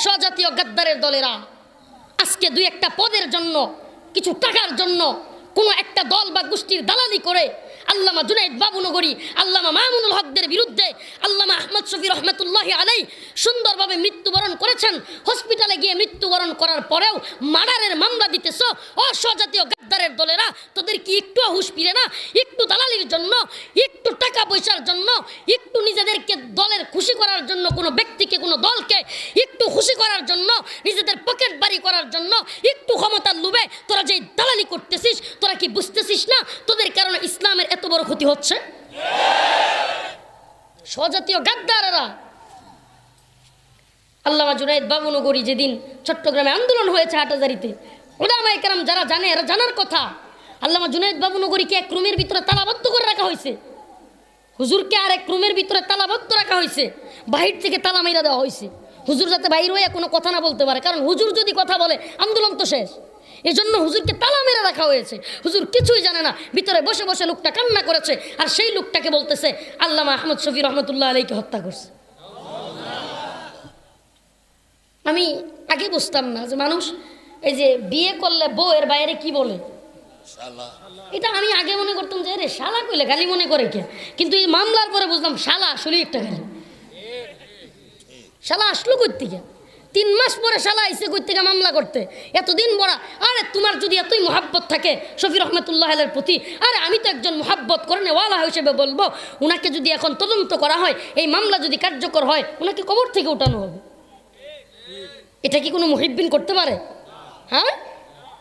স্বজাতীয় গাদ্দারের দলেরা আজকে দুই একটা পদের জন্য, কিছু টাকার জন্য কোনো একটা দল বা গোষ্ঠীর দালালি করে আল্লামা জুনাইদ বাবুনগরী, আল্লামা মামুনুল হকদের বিরুদ্ধে আল্লামা আহমদ শফি রহমতুল্লাহি আলাই সুন্দরভাবে মৃত্যুবরণ করেছেন। হসপিটালে গিয়ে মৃত্যুবরণ করার পরেও মার্ডারের মামলা দিতেছ। অস্বজাতীয় গাদ্দারের দলেরা, তোদের কি একটু হুঁশ ফিরে না? একটু দালালির জন্য, একটু টাকা পয়সার জন্য, একটু নিজেদেরকে দলের খুশি করার জন্য, কোনো ব্যক্তিকে কোনো দলকে একটু খুশি করার জন্য, নিজেদের পকেট বাড়ি করার জন্য, একটু ক্ষমতার লোভে তোরা যে দালালি করতেছিস, তোরা কি বুঝতেছিস না তোদের কারণে ইসলামের এত বড় ক্ষতি হচ্ছে? স্বজাতীয় গাদ্দাররা। আল্লামা জুনাইদ বাবুনগরী যেদিন চট্টগ্রামে আন্দোলন হয়েছে হাটহাজারীতে, উলামায়ে কেরাম যারা জানে এরা জানার কথা, আল্লামা জুনাইদ বাবুনগরীকে এক রুমের ভিতরে তালাবদ্ধ করে রাখা হয়েছে, হুজুরকে আর এক রুমের ভিতরে তালাবদ্ধ রাখা হয়েছে, বাহির থেকে তালা মেরা দেওয়া হয়েছে, হুজুর যাতে বাইর হয়ে কোনো কথা না বলতে পারে, কারণ হুজুর যদি কথা বলে আন্দোলন তো শেষ। এজন্য হুজুরকে তালা মেরে রাখা হয়েছে। হুজুর কিছুই জানে না, ভিতরে বসে বসে লোকটা কান্না করেছে, আর সেই লোকটাকে বলতেছে আল্লামা আহমদ শফি রহমতুল্লাহ আলাইকে হত্যা করছে। আমি আগে বুঝতাম না যে মানুষ এই যে বিয়ে করলে বউ এর বাইরে কি বলে, এটা আমি আগে মনে করতাম যে রে শালা কইলে গালি মনে করে কে, কিন্তু এই মামলার পরে বুঝলাম শালা আসলেই একটা গালি। শালা আসলো কই থেকে? 3 মাস পরে শালা আইসে কই থেকে মামলা করতে? এতদিন বড়, আরে তোমার যদি এতই মোহাব্বত থাকে শফি রহমতুল্লাহ আলাইহির প্রতি, আরে আমি তো একজন মোহাব্বত করনে ওয়ালা হিসেবে বলবো, উনাকে যদি এখন তদন্ত করা হয়, এই মামলা যদি কার্যকর হয়, উনাকে কবর থেকে উঠানো হবে। এটা কি কোনো মুহিব্বিন করতে পারে? হ্যাঁ,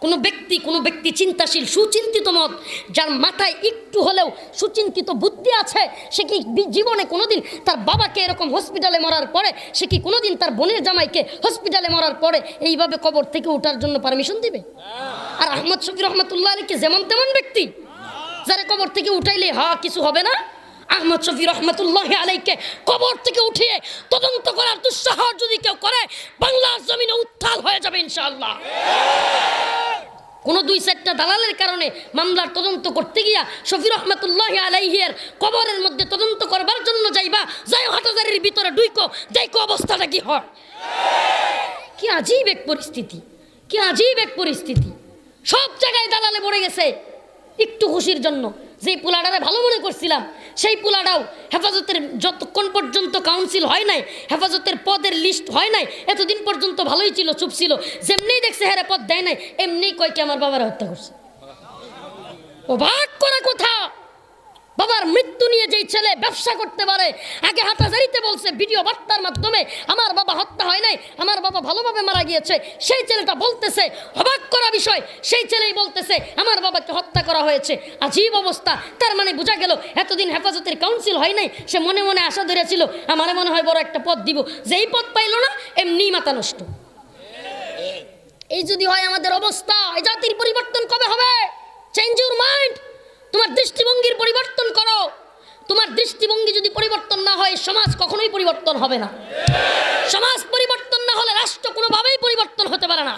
কোনো ব্যক্তি চিন্তাশীল সুচিন্তিত মত, যার মাথায় একটু হলেও সুচিন্তিত বুদ্ধি আছে, সে কি জীবনে কোনোদিন তার বাবাকে এরকম হসপিটালে মরার পরে, সে কি কোনোদিন তার বোনের জামাইকে হসপিটালে মরার পরে এইভাবে কবর থেকে ওঠার জন্য পারমিশন দিবে? আর আহমদ শফি রহমতুল্লাহ আলাইহি যেমন তেমন ব্যক্তি, যারা কবর থেকে উঠাইলে কিছু হবে না। আহমদ শফি রহমতুল্লাহ আলাইকে কবর থেকে উঠিয়ে তদন্ত করার দুঃসাহস যদি কেউ করে, বাংলার জমিনে উত্থাল হয়ে যাবে ইনশাআল্লাহ। কোনো 2-4টা দালালের কারণে মামলার তদন্ত করতে গিয়া শফি রহমতুল্লাহ আলাইহির কবরের মধ্যে তদন্ত করবার জন্য যাইবা, যাই হাটহাজারীর ভিতরে ঢুইকো, দেখো অবস্থাটা কি হয়। কি আজীব এক পরিস্থিতি, কি আজীব এক পরিস্থিতি। সব জায়গায় দালালে পড়ে গেছে একটু খুশির জন্য। যেই পোলাটারে ভালো মনে করছিলাম, সেই পোলাটাও হেফাজতের যতক্ষণ পর্যন্ত কাউন্সিল হয় নাই, হেফাজতের পদের লিস্ট হয় নাই, এতদিন পর্যন্ত ভালোই ছিল, চুপ ছিল। যেমনি দেখছে হ্যাঁ পদ দেয় নাই, এমনি কয় কি আমার বাবার হত্যা করছে। অবাক করা কথা, বাবার মৃত্যু নিয়ে যেই ছেলে ব্যবসা করতে পারে, আগে হাটহাজারীতে বলছে ভিডিও বার্তার মাধ্যমে আমার বাবা হত্যা হয় নাই, আমার বাবা ভালোভাবে মারা গিয়েছে, সেই ছেলেটা বলতেছে, অবাক করা বিষয়, সেই ছেলেই বলতেছে আমার বাবাকে হত্যা করা হয়েছে। আজীব অবস্থা। তার মানে বোঝা গেল এতদিন হেফাজতের কাউন্সিল হয় নাই, সে মনে মনে আশা ধরেছিল আমার মনে হয় বড় একটা পদ দিব, যেই পদ পাইল না এমনি মাথা নষ্ট। এই যদি হয় আমাদের অবস্থা, এই জাতির পরিবর্তন কবে হবে? Change your mind. তোমার দৃষ্টিভঙ্গির পরিবর্তন করো। তোমার দৃষ্টিভঙ্গি যদি পরিবর্তন না হয়, সমাজ কখনোই পরিবর্তন হবে না। সমাজ পরিবর্তন না হলে রাষ্ট্র কোনোভাবেই পরিবর্তন হতে পারে না।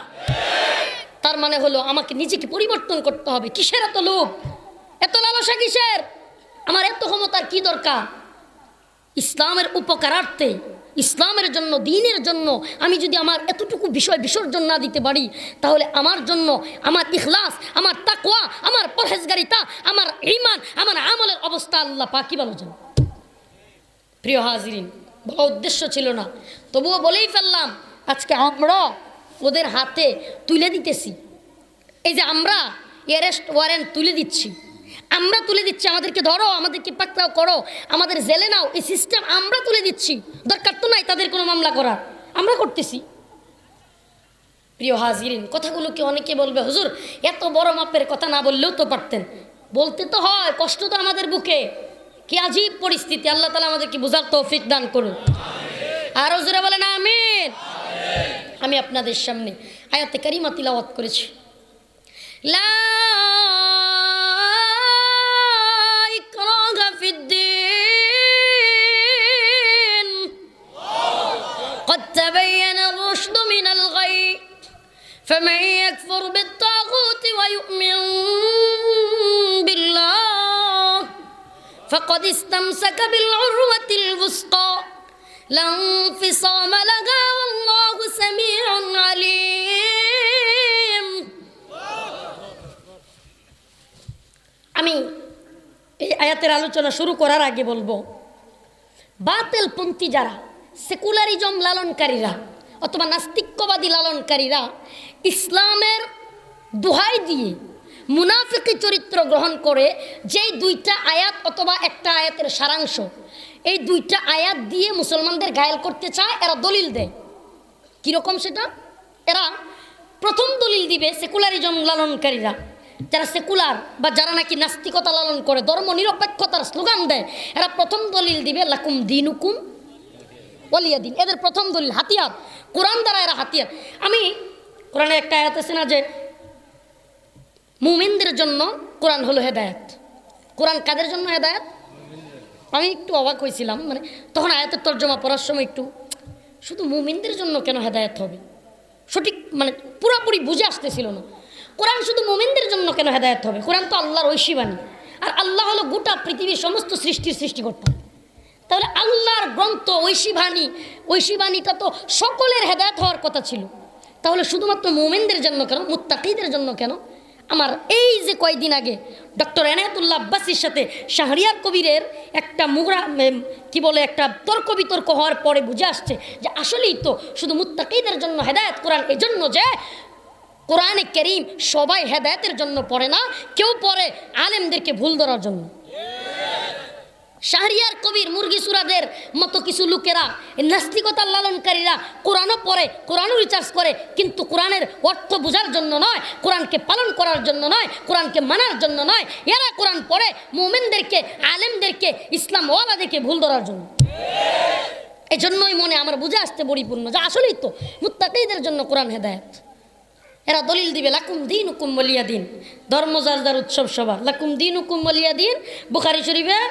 তার মানে হলো আমাকে নিজেকে পরিবর্তন করতে হবে। কিসের এত লোভ, এত লালসা কিসের? আমার এত ক্ষমতার কি দরকার? ইসলামের উপকারার্থে, ইসলামের জন্য, দ্বীনের জন্য আমি যদি আমার এতটুকু বিষয় বিসর্জন না দিতে পারি, তাহলে আমার জন্য আমার ইখলাস, আমার তাকওয়া, আমার পরহেজগারিতা, আমার ঈমান, আমার আমলের অবস্থা আল্লাহ পাক কি ভালো জানে। প্রিয় হাজিরিন, বড় উদ্দেশ্য ছিল না, তবুও বলেই ফেললাম। আজকে আমরা ওদের হাতে তুলে দিতেছি, এই যে আমরা অ্যারেস্ট ওয়ারেন্ট তুলে দিচ্ছি, আমরা তুলে দিচ্ছি, আমাদেরকে ধরো, আমাদেরকে পাকড়াও করো, আমাদের জেলে নাও, এই সিস্টেম আমরা তুলে দিচ্ছি। দরকার তো নাই তাদের কোনো মামলা করার, আমরা করতেছি। প্রিয় হাজিরিন, কথাগুলোকে অনেকে বলবে হুজুর এত বড় মাপের কথা না বললেও তো পারতেন। বলতে তো হয়, কষ্ট তো আমাদের বুকে। কি আজীব পরিস্থিতি, আল্লাহ তাআলা আমাদেরকে বুঝার তৌফিক দান করুন। আর হুজুরে বলেন আমিন। আমি আপনাদের সামনে আয়াতে কারিমা তিলাওয়াত করেছি। লা ইকরাহা ফিদ্দীন قد تبين الرشد من الغي فمن يكفر بالطاغوت ويؤمن بالله فقد استمسك بالعروة الوثقى لا انفصام لها والله سميع আয়াতের আলোচনা শুরু করার আগে বলবো, বাতিলপন্থী যারা, সেকুলারিজম লালনকারীরা অথবা নাস্তিক্যবাদী লালনকারীরা ইসলামের দোহাই দিয়ে মুনাফিকি চরিত্র গ্রহণ করে যেই দুইটা আয়াত অথবা একটা আয়াতের সারাংশ, এই দুইটা আয়াত দিয়ে মুসলমানদের ঘায়েল করতে চায়, এরা দলিল দেয়। কীরকম সেটা? এরা প্রথম দলিল দিবে সেকুলারিজম লালনকারীরা, যারা সেকুলার বা যারা নাকি নাস্তিকতা লালন করে, ধর্ম নিরপেক্ষতার স্লোগান দেয়, এরা প্রথম দলিল দিবে লাকুম দিনুকুম ওয়ালিয়া দিন। এদের প্রথম দলিল হাতিয়ার, কোরআন দ্বারা এরা হাতিয়ার। আমি কোরআনে একটা আয়াত আছে না যে মুমিনদের জন্য কোরআন হলো হেদায়েত। কোরআন কাদের জন্য হেদায়েত? আমি একটু অবাক হয়েছিলাম, মানে তখন আয়াতের তর্জমা পড়ার সময় একটু শুধু মুমিনদের জন্য কেন হেদায়েত হবে, সঠিক মানে পুরোপুরি বুঝে আসতেছিল না। কোরআন শুধু মুমিনদের জন্য কেন হেদায়েত হবে? কোরআন তো আল্লাহর ঐশীবাণী, আর আল্লাহ হলো গোটা পৃথিবীর সমস্ত সৃষ্টির সৃষ্টিকর্তা। তাহলে আল্লাহর গ্রন্থ ঐশীবাণীটা তো সকলের হেদায়েত হওয়ার কথা ছিল। তাহলে শুধুমাত্র মুমিনদের জন্য কেন, মুত্তাকিদের জন্য কেন? আমার এই যে কয়েকদিন আগে ডক্টর এনায়েতুল্লাহ আব্বাসীর সাথে শাহরিয়ার কবিরের একটা একটা তর্ক বিতর্ক হওয়ার পরে বুঝে আসছে যে আসলেই তো শুধু মুত্তাকিদের জন্য হেদায়েত কোরআন, এজন্য যে কোরআনে কারীম সবাই হেদায়েতের জন্য পড়ে না, কেউ পড়ে আলেমদেরকে ভুল ধরার জন্য। শাহরিয়ার কবির মুরগি সুরাদের মতো কিছু লোকেরা, নাস্তিকতার লালনকারীরা কোরআনও পড়ে, কোরআনও রিসার্চ করে, কিন্তু কোরআনের অর্থ বোঝার জন্য নয়, কোরআনকে পালন করার জন্য নয়, কোরআনকে মানার জন্য নয়, এরা কোরআন পড়ে মুমিনদেরকে, আলেমদেরকে, ইসলামওয়ালাদেরকে ভুল ধরার জন্য। এই জন্যই মনে আমার বুঝে আসতে পরিপূর্ণ যে আসলেই তো মুত্তাকিদের জন্য কোরআন হেদায়েত। এরা দলিল দিবে লাকুম দীনুকুম ওয়ালিয়া দিন, ধর্ম যার যার উৎসব সবার, লাকুম দীনুকুম ওয়ালিয়া দিন। বুখারী শরীফে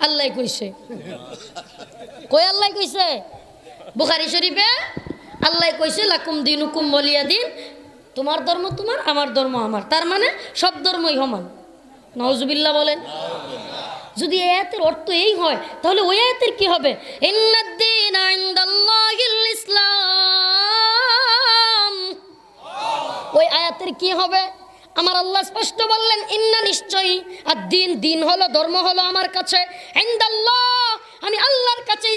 আল্লাহ কইছে, কই আল্লাহ কইছে? বুখারী শরীফে আল্লাহ কইছে লাকুম দীনুকুম ওয়ালিয়া দিন, তোমার ধর্ম তোমার, আমার ধর্ম আমার, তার মানে সব ধর্মই সমান। নাউজুবিল্লাহ বলেন। যদি এই আয়াতের অর্থ এই হয় তাহলে ওই আয়াতের কি হবে? ইন্নাদ-দীনা ইনদাল্লাহিল ইসলাম। ওই আয়াতের কি হবে? আমার আল্লাহ স্পষ্ট বললেন ইন্না, নিশ্চয়ই, আর দিন হলো, ধর্ম হলো আমার কাছে, ইনদাল্লাহ, আমি আল্লাহর কাছে,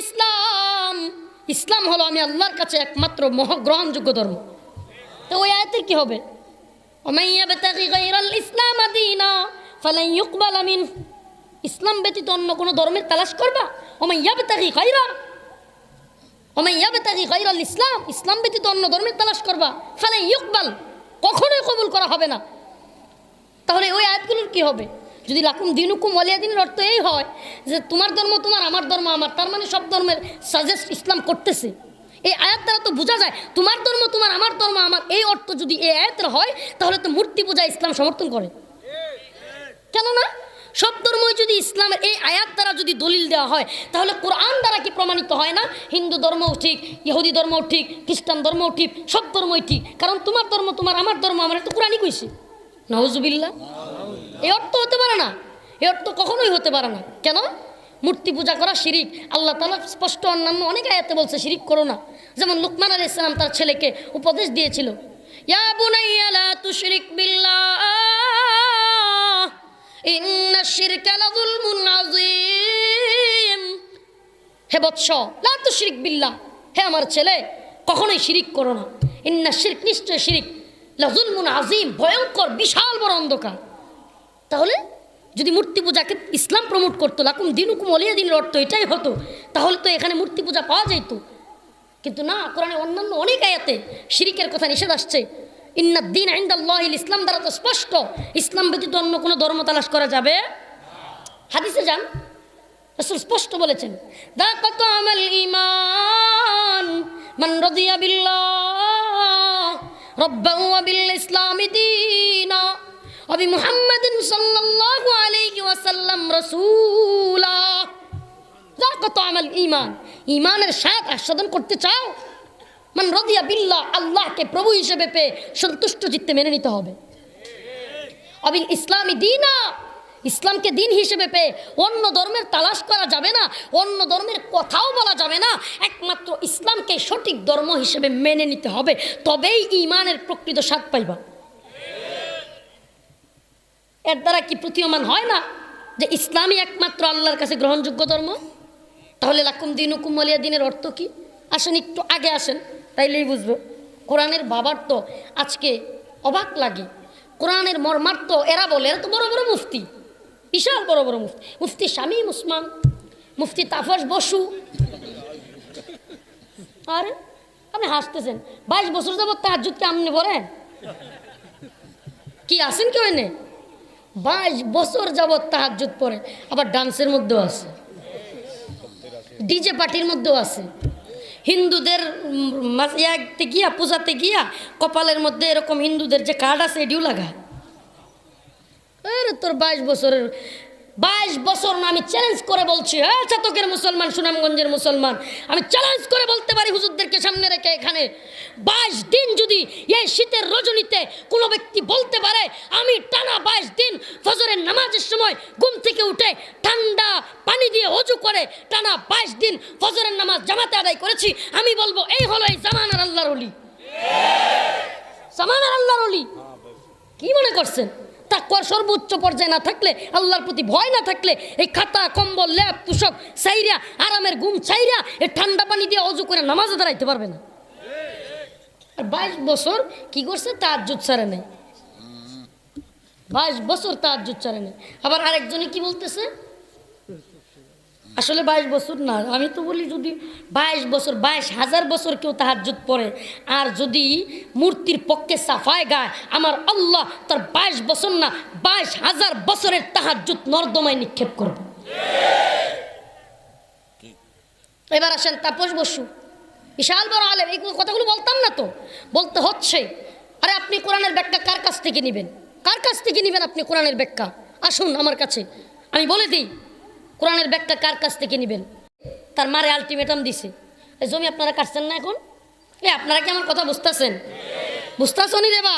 ইসলাম হলো আমি আল্লাহর কাছে একমাত্র গ্রহণযোগ্য ধর্ম। তো ওই আয়াতের কি হবে? ওমান ইয়াবতাগি গায়রাল ইসলাম দীনা ফালান ইউকবালা মিনহু। ইসলাম ব্যতীত অন্য কোনো ধর্মের তালাশ করবা? ওমান ইয়াবতাগি গায়রাল ইসলাম, ইসলাম ব্যতীত অন্য ধর্মের তালাশ করবা, ফালান ইউকবাল, কখনোই কবুল করা হবে না। তাহলে ওই আয়াতগুলোর কি হবে? যদি লাকুম দীনুকুম ওয়ালিয়া দিনের অর্থ এই হয় যে তোমার ধর্ম তোমার, আমার ধর্ম আমার, তার মানে সব ধর্মের সাজেস্ট ইসলাম করতেছে, এই আয়াত দ্বারা তো বোঝা যায় তোমার ধর্ম তোমার, আমার ধর্ম আমার। এই অর্থ যদি এই আয়াতের হয় তাহলে তো মূর্তি পূজা ইসলাম সমর্থন করে, কেননা সব ধর্মই যদি ইসলামের এই আয়াত দ্বারা যদি দলিল দেওয়া হয় তাহলে কোরআন দ্বারা কি প্রমাণিত হয় না হিন্দু ধর্মও ঠিক, ইহুদি ধর্মও ঠিক, খ্রিস্টান ধর্মও ঠিক, সব ধর্মই ঠিক, কারণ তোমার ধর্ম তোমার, আমার ধর্ম আমার, তো কোরআনই কইছে। নাউজুবিল্লাহ। এই অর্থ হতে পারে না, এই অর্থ কখনোই হতে পারে না। কেন? মূর্তি পূজা করা শিরিক। আল্লাহ তাআলা স্পষ্ট অন্যান্য অনেক আয়াতে বলছে শিরিক করো না। যেমন লুকমান আলাইহিস সালাম তার ছেলেকে উপদেশ দিয়েছিল, ইয়া বুনাইয়া লা তুশরিক বিল্লাহ ইন্না শিরকা লাযুলমুন আযীম। হে বৎস, লা তুশরিক বিল্লাহ, হে আমার ছেলে, কখনোই শিরিক করো না। ইন্না শিরক, নিশ্চয় শিরিক, লাযুলমুন আযীম, ভয়ঙ্কর বিশাল বড় অন্ধকার। তাহলে যদি মূর্তি পূজাকে ইসলাম প্রমোট করতো, লাকুম দীনুকুম ওয়ালিয়া দিনের অর্থ এটাই হতো, তাহলে তো এখানে মূর্তি পূজা পাওয়া যেত। কিন্তু না, কোরআনে অন্যান্য অনেক আয়াতে শিরিকের কথা নিষেধ আসছে। ইন্নাদ-দীনা ইনদাল্লাহিল ইসলাম দ্বারা তো স্পষ্ট, ইসলাম ব্যতীত অন্য কোনো ধর্ম তালাশ করা যাবে। হাদিসে যান, রাসূল স্পষ্ট বলেছেন, যাকা তা'আমাল ঈমান মান রাদিয়া বিল্লাহ রাব্বান ওয়া বিল ইসলামি দীনা ওয়া বি মুহাম্মাদিন সাল্লাল্লাহু আলাইহি ওয়াসাল্লাম রাসূলা। যাকা তা'আমাল ঈমান, ঈমানের স্বাদ আস্বাদন করতে চাও? মান রাদিয়া বিল্লাহ, আল্লাহকে প্রভু হিসেবে পেয়ে সন্তুষ্ট চিত্তে মেনে নিতে হবে। অবিল ইসলামী দীনা, ইসলামকে দিন হিসেবে পেয়ে অন্য ধর্মের তালাশ করা যাবে না, অন্য ধর্মের কথাও বলা যাবে না, একমাত্র ইসলামকে সঠিক ধর্ম হিসেবে মেনে নিতে হবে, তবেই ঈমানের প্রকৃত স্বাদ পাইবা। এর দ্বারা কি প্রতীয়মান হয় না যে ইসলামই একমাত্র আল্লাহর কাছে গ্রহণযোগ্য ধর্ম, তাহলে লাকুম দিনুকুম ওয়ালিয়া দিনের অর্থ কি? আসেন একটু আগে আসেন, তাইলেই বুঝবে। কোরআনের বাবার তো আজকে অবাক লাগে, কোরআনের মর্মার্থ এরা বলে, এরা তো বড় বড় মুফতি, বিশাল বড় বড় মুফতি, মুফতি শামীম ওসমান, মুফতি তাফস বসু। আরে আপনি হাসতেছেন, 22 বছর যাবত তাহাজ্জুদ কি আপনি পড়েন? কি আছেন কেউ এনে? 22 বছর যাবত তাহাজ্জুদ পড়ে, আবার ডান্সের মধ্যেও আছে, ডিজে পার্টির মধ্যেও আছে। হিন্দুদের ইয়াতে গিয়া পূজাতে গিয়া কপালের মধ্যে এরকম হিন্দুদের যে কার্ড আছে এটিও লাগায়। আরে তোর 22 বছর না, আমি চ্যালেঞ্জ করে বলছি, হ্যাঁ চাতকের মুসলমান, সুনামগঞ্জের মুসলমান, আমি চ্যালেঞ্জ করে বলতে পারি হুজুরদেরকে সামনে রেখে, এখানে 22 দিন যদি এই শীতের রজনীতে কোনো ব্যক্তি বলতে পারে আমি টানা 22 দিন ফজরের নামাজের সময় ঘুম থেকে উঠে ঠান্ডা পানি দিয়ে ওযু করে টানা 22 দিন ফজরের নামাজ জামাতে আদায় করেছি, আমি বলবো এই হলো এই জামানার আল্লাহর ওলি। জামানার আল্লাহর ওলি। কি মনে করছেন? তাকওয়ার সর্বোচ্চ পর্যায়ে না থাকলে, আল্লাহর প্রতি ভয় না থাকলে, এই খাতা কম্বল ল্যাপ তুষক চাইরা, আরামের ঘুম চাইরা, এই ঠান্ডা পানি দিয়ে অজু করে নামাজে দাঁড়াইতে পারবে না। আর 22 বছর কি করছে? তাহাজ্জুদ ছাড়ে নেই। 22 বছর তাহাজ্জুদ ছাড়ে নেই। আবার আরেকজনে কি বলতেছে, আসলে 22 বছর না, আমি তো বলি যদি 22 বছর 22,000 বছর কেউ তাহাজ্জুদ পড়ে, আর যদি মূর্তির পক্ষে সাফায় গায়, আমার আল্লাহ তার 22 বছর না 22,000 বছরের তাহাজ্জুদ নর্দমায় নিক্ষেপ করবে। এবার আসেন তাপস বসু, বিশাল বড় আলেম, এই কথাগুলো বলতাম না তো, বলতে হচ্ছে। আরে আপনি কোরআনের ব্যাখ্যা কার কাছ থেকে নেবেন? কার কাছ থেকে নেবেন আপনি কোরআনের ব্যাখ্যা? আসুন আমার কাছে, আমি বলে দিই কোরআনের ব্যাখ্যা কার কাছ থেকে নেবেন। তার মারে আলটিমেটাম দিছে, এই জমি আপনারা কাটছেন না এখন? আপনারা কি আমার কথা বুঝতেছেন? বুঝতেছনি রে বা?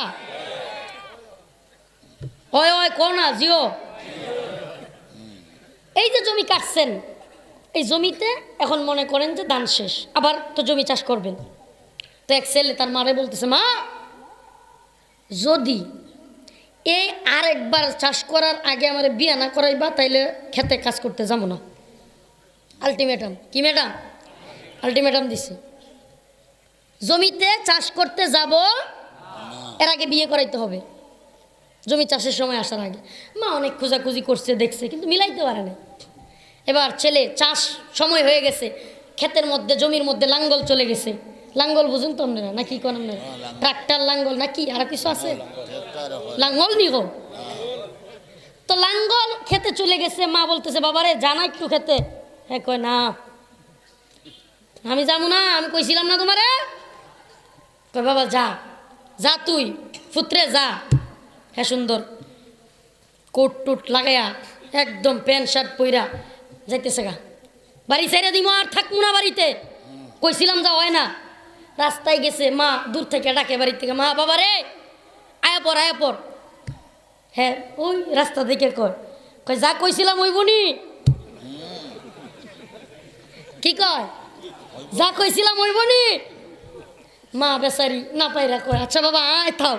ওই ওই কো না জিও। এই যে জমি কাটছেন, এই জমিতে এখন মনে করেন যে ধান শেষ, আবার তো জমি চাষ করবেন। তো এক ছেলে তার মারে বলতেছে, মা যদি এই আরেকবার চাষ করার আগে আমার বিয়া না করাইবা, তাইলে খেতে কাজ করতে যাবো না। আলটিমেটাম। কি ম্যাডাম? আলটিমেটাম দিছে, জমিতে চাষ করতে যাব, এর আগে বিয়ে করাইতে হবে, জমি চাষের সময় আসার আগে। মা অনেক খোঁজাখুঁজি করছে, দেখছে, কিন্তু মিলাইতে পারে না। এবার ছেলে চাষ সময় হয়ে গেছে, ক্ষেতের মধ্যে জমির মধ্যে লাঙ্গল চলে গেছে। লাঙ্গল বুঝুন তো আপনারা নাকি? কোন আপনারা ট্রাক্টর লাঙ্গল নাকি আর কিছু আছে? লাঙ্গল নি গো। তো লাঙ্গল খেতে চলে গেছে, মা বলতেছে বাবারে জানা একটু খেতে। হ্যাঁ কয় না আমি যাবো না, আমি কইছিলাম না তোমারে? কয় বাবা যা যা, তুই ফুত্রে যা। হ্যাঁ সুন্দর কোট টুট লাগাইয়া একদম প্যান্ট শার্ট পইরা যাইতেছে গা, বাড়ি ছেড়ে দিব আর থাকবো না বাড়িতে, কইছিলাম যা হয় না। রাস্তায় গেছে, মা দূর থেকে ডাকে বাড়ি থেকে, মা বাবা রে আয়া পর আয়া পর। হ্যাঁ ওই রাস্তা থেকে কয় যা কইছিলাম ওই বনি। কি কয়? যা কইছিলাম ওই বনি। মা বেচারি না পাইরা কয় আচ্ছা বাবা আয় থাও।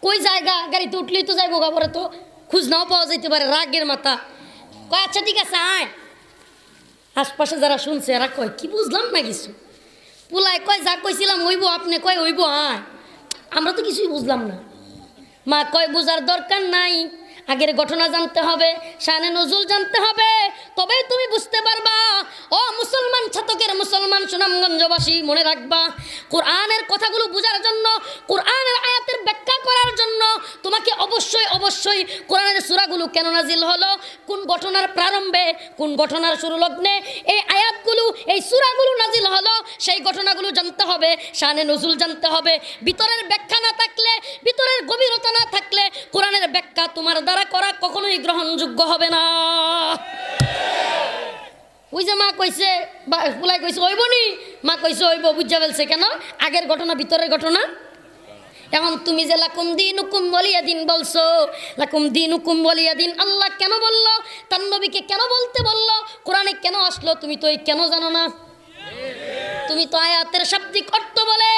কই জায়গা গাড়িতে উঠলেই তো যাইবো গা, পরে তো খুঁজ নাও পাওয়া যাইতে পারে, রাগের মাথা। কয় আচ্ছা ঠিক আছে আয়। আশপাশে যারা শুনছে এরা কয় কি বুঝলাম না কিছু। পোলায় কয় যা কইছিলাম হইব, আপনি কয় হইব আয়, আমরা তো কিছুই বুঝলাম না। মা কয় বুঝার দরকার নাই, আগের ঘটনা জানতে হবে, শানে নজরুল জানতে হবে, তবেই তুমি বুঝতে পারবা। ও মুসলমান, ছাতকের মুসলমান, সুনামগঞ্জবাসী মনে রাখবা, কোরআনের কথাগুলো বোঝার জন্য, কোরআনের আয়াতের ব্যাখ্যা করার জন্য তোমাকে অবশ্যই অবশ্যই কোরআনের সূরাগুলো কেন নাজিল হলো, কোন ঘটনার প্রারম্ভে, কোন ঘটনার শুরু লগ্নে এই আয়াতগুলো, এই সূরাগুলো নাজিল হলো, সেই ঘটনাগুলো জানতে হবে, শানে নজরুল জানতে হবে। ভিতরের ব্যাখ্যা না থাকলে, ভিতরের গভীরতা না থাকলে কোরআনের ব্যাখ্যা তোমার দ্বারা করা কখনোই গ্রহণযোগ্য হবে না। ওই যে মা কইছে, পুলাই কইছে হইব নি, মা কইছে হইব, বুঝা ফেলছে। কেন? আগের ঘটনা ভিতরের ঘটনা। এখন তুমি যে লাকুম দিনুকুম ওয়ালিয়া দিন বলছো, লাকুম দিনুকুম ওয়ালিয়া দিন আল্লাহ কেন বললো, তার নবীকে কেন বলতে বললো, কোরআনে কেন আসলো, তুমি তো এই কেন জানো না। তুমি তো আয়াতের শাব্দিক অর্থ বলে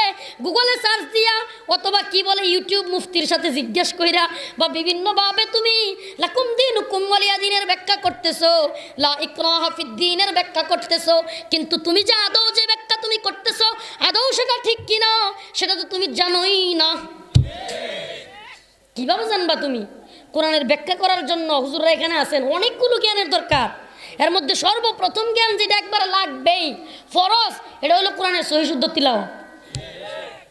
গুগলে সার্চ দিয়া অথবা কি বলে ইউটিউব মুফতির সাথে জিজ্ঞেস কইরা বা বিভিন্নভাবে তুমি লাকুম দীনুকুম ওয়ালিয়া দ্বীনের ব্যাখ্যা করতেছো, লা ইকরাহা ফিদ্দীনের ব্যাখ্যা করতেছো, কিন্তু তুমি যে আদৌ যে ব্যাখ্যা তুমি করতেছো আদৌ সেটা ঠিক কিনা সেটা তো তুমি জানোই না। কিভাবে জানবা তুমি? কোরআনের ব্যাখ্যা করার জন্য হুজুররা এখানে আছেন, অনেকগুলো জ্ঞানের দরকার। এর মধ্যে সর্বপ্রথম জ্ঞান যেটা একবার লাগবেই ফরজ, এটা হলো কোরআনের সহিহ শুদ্ধ তিলাওয়াত।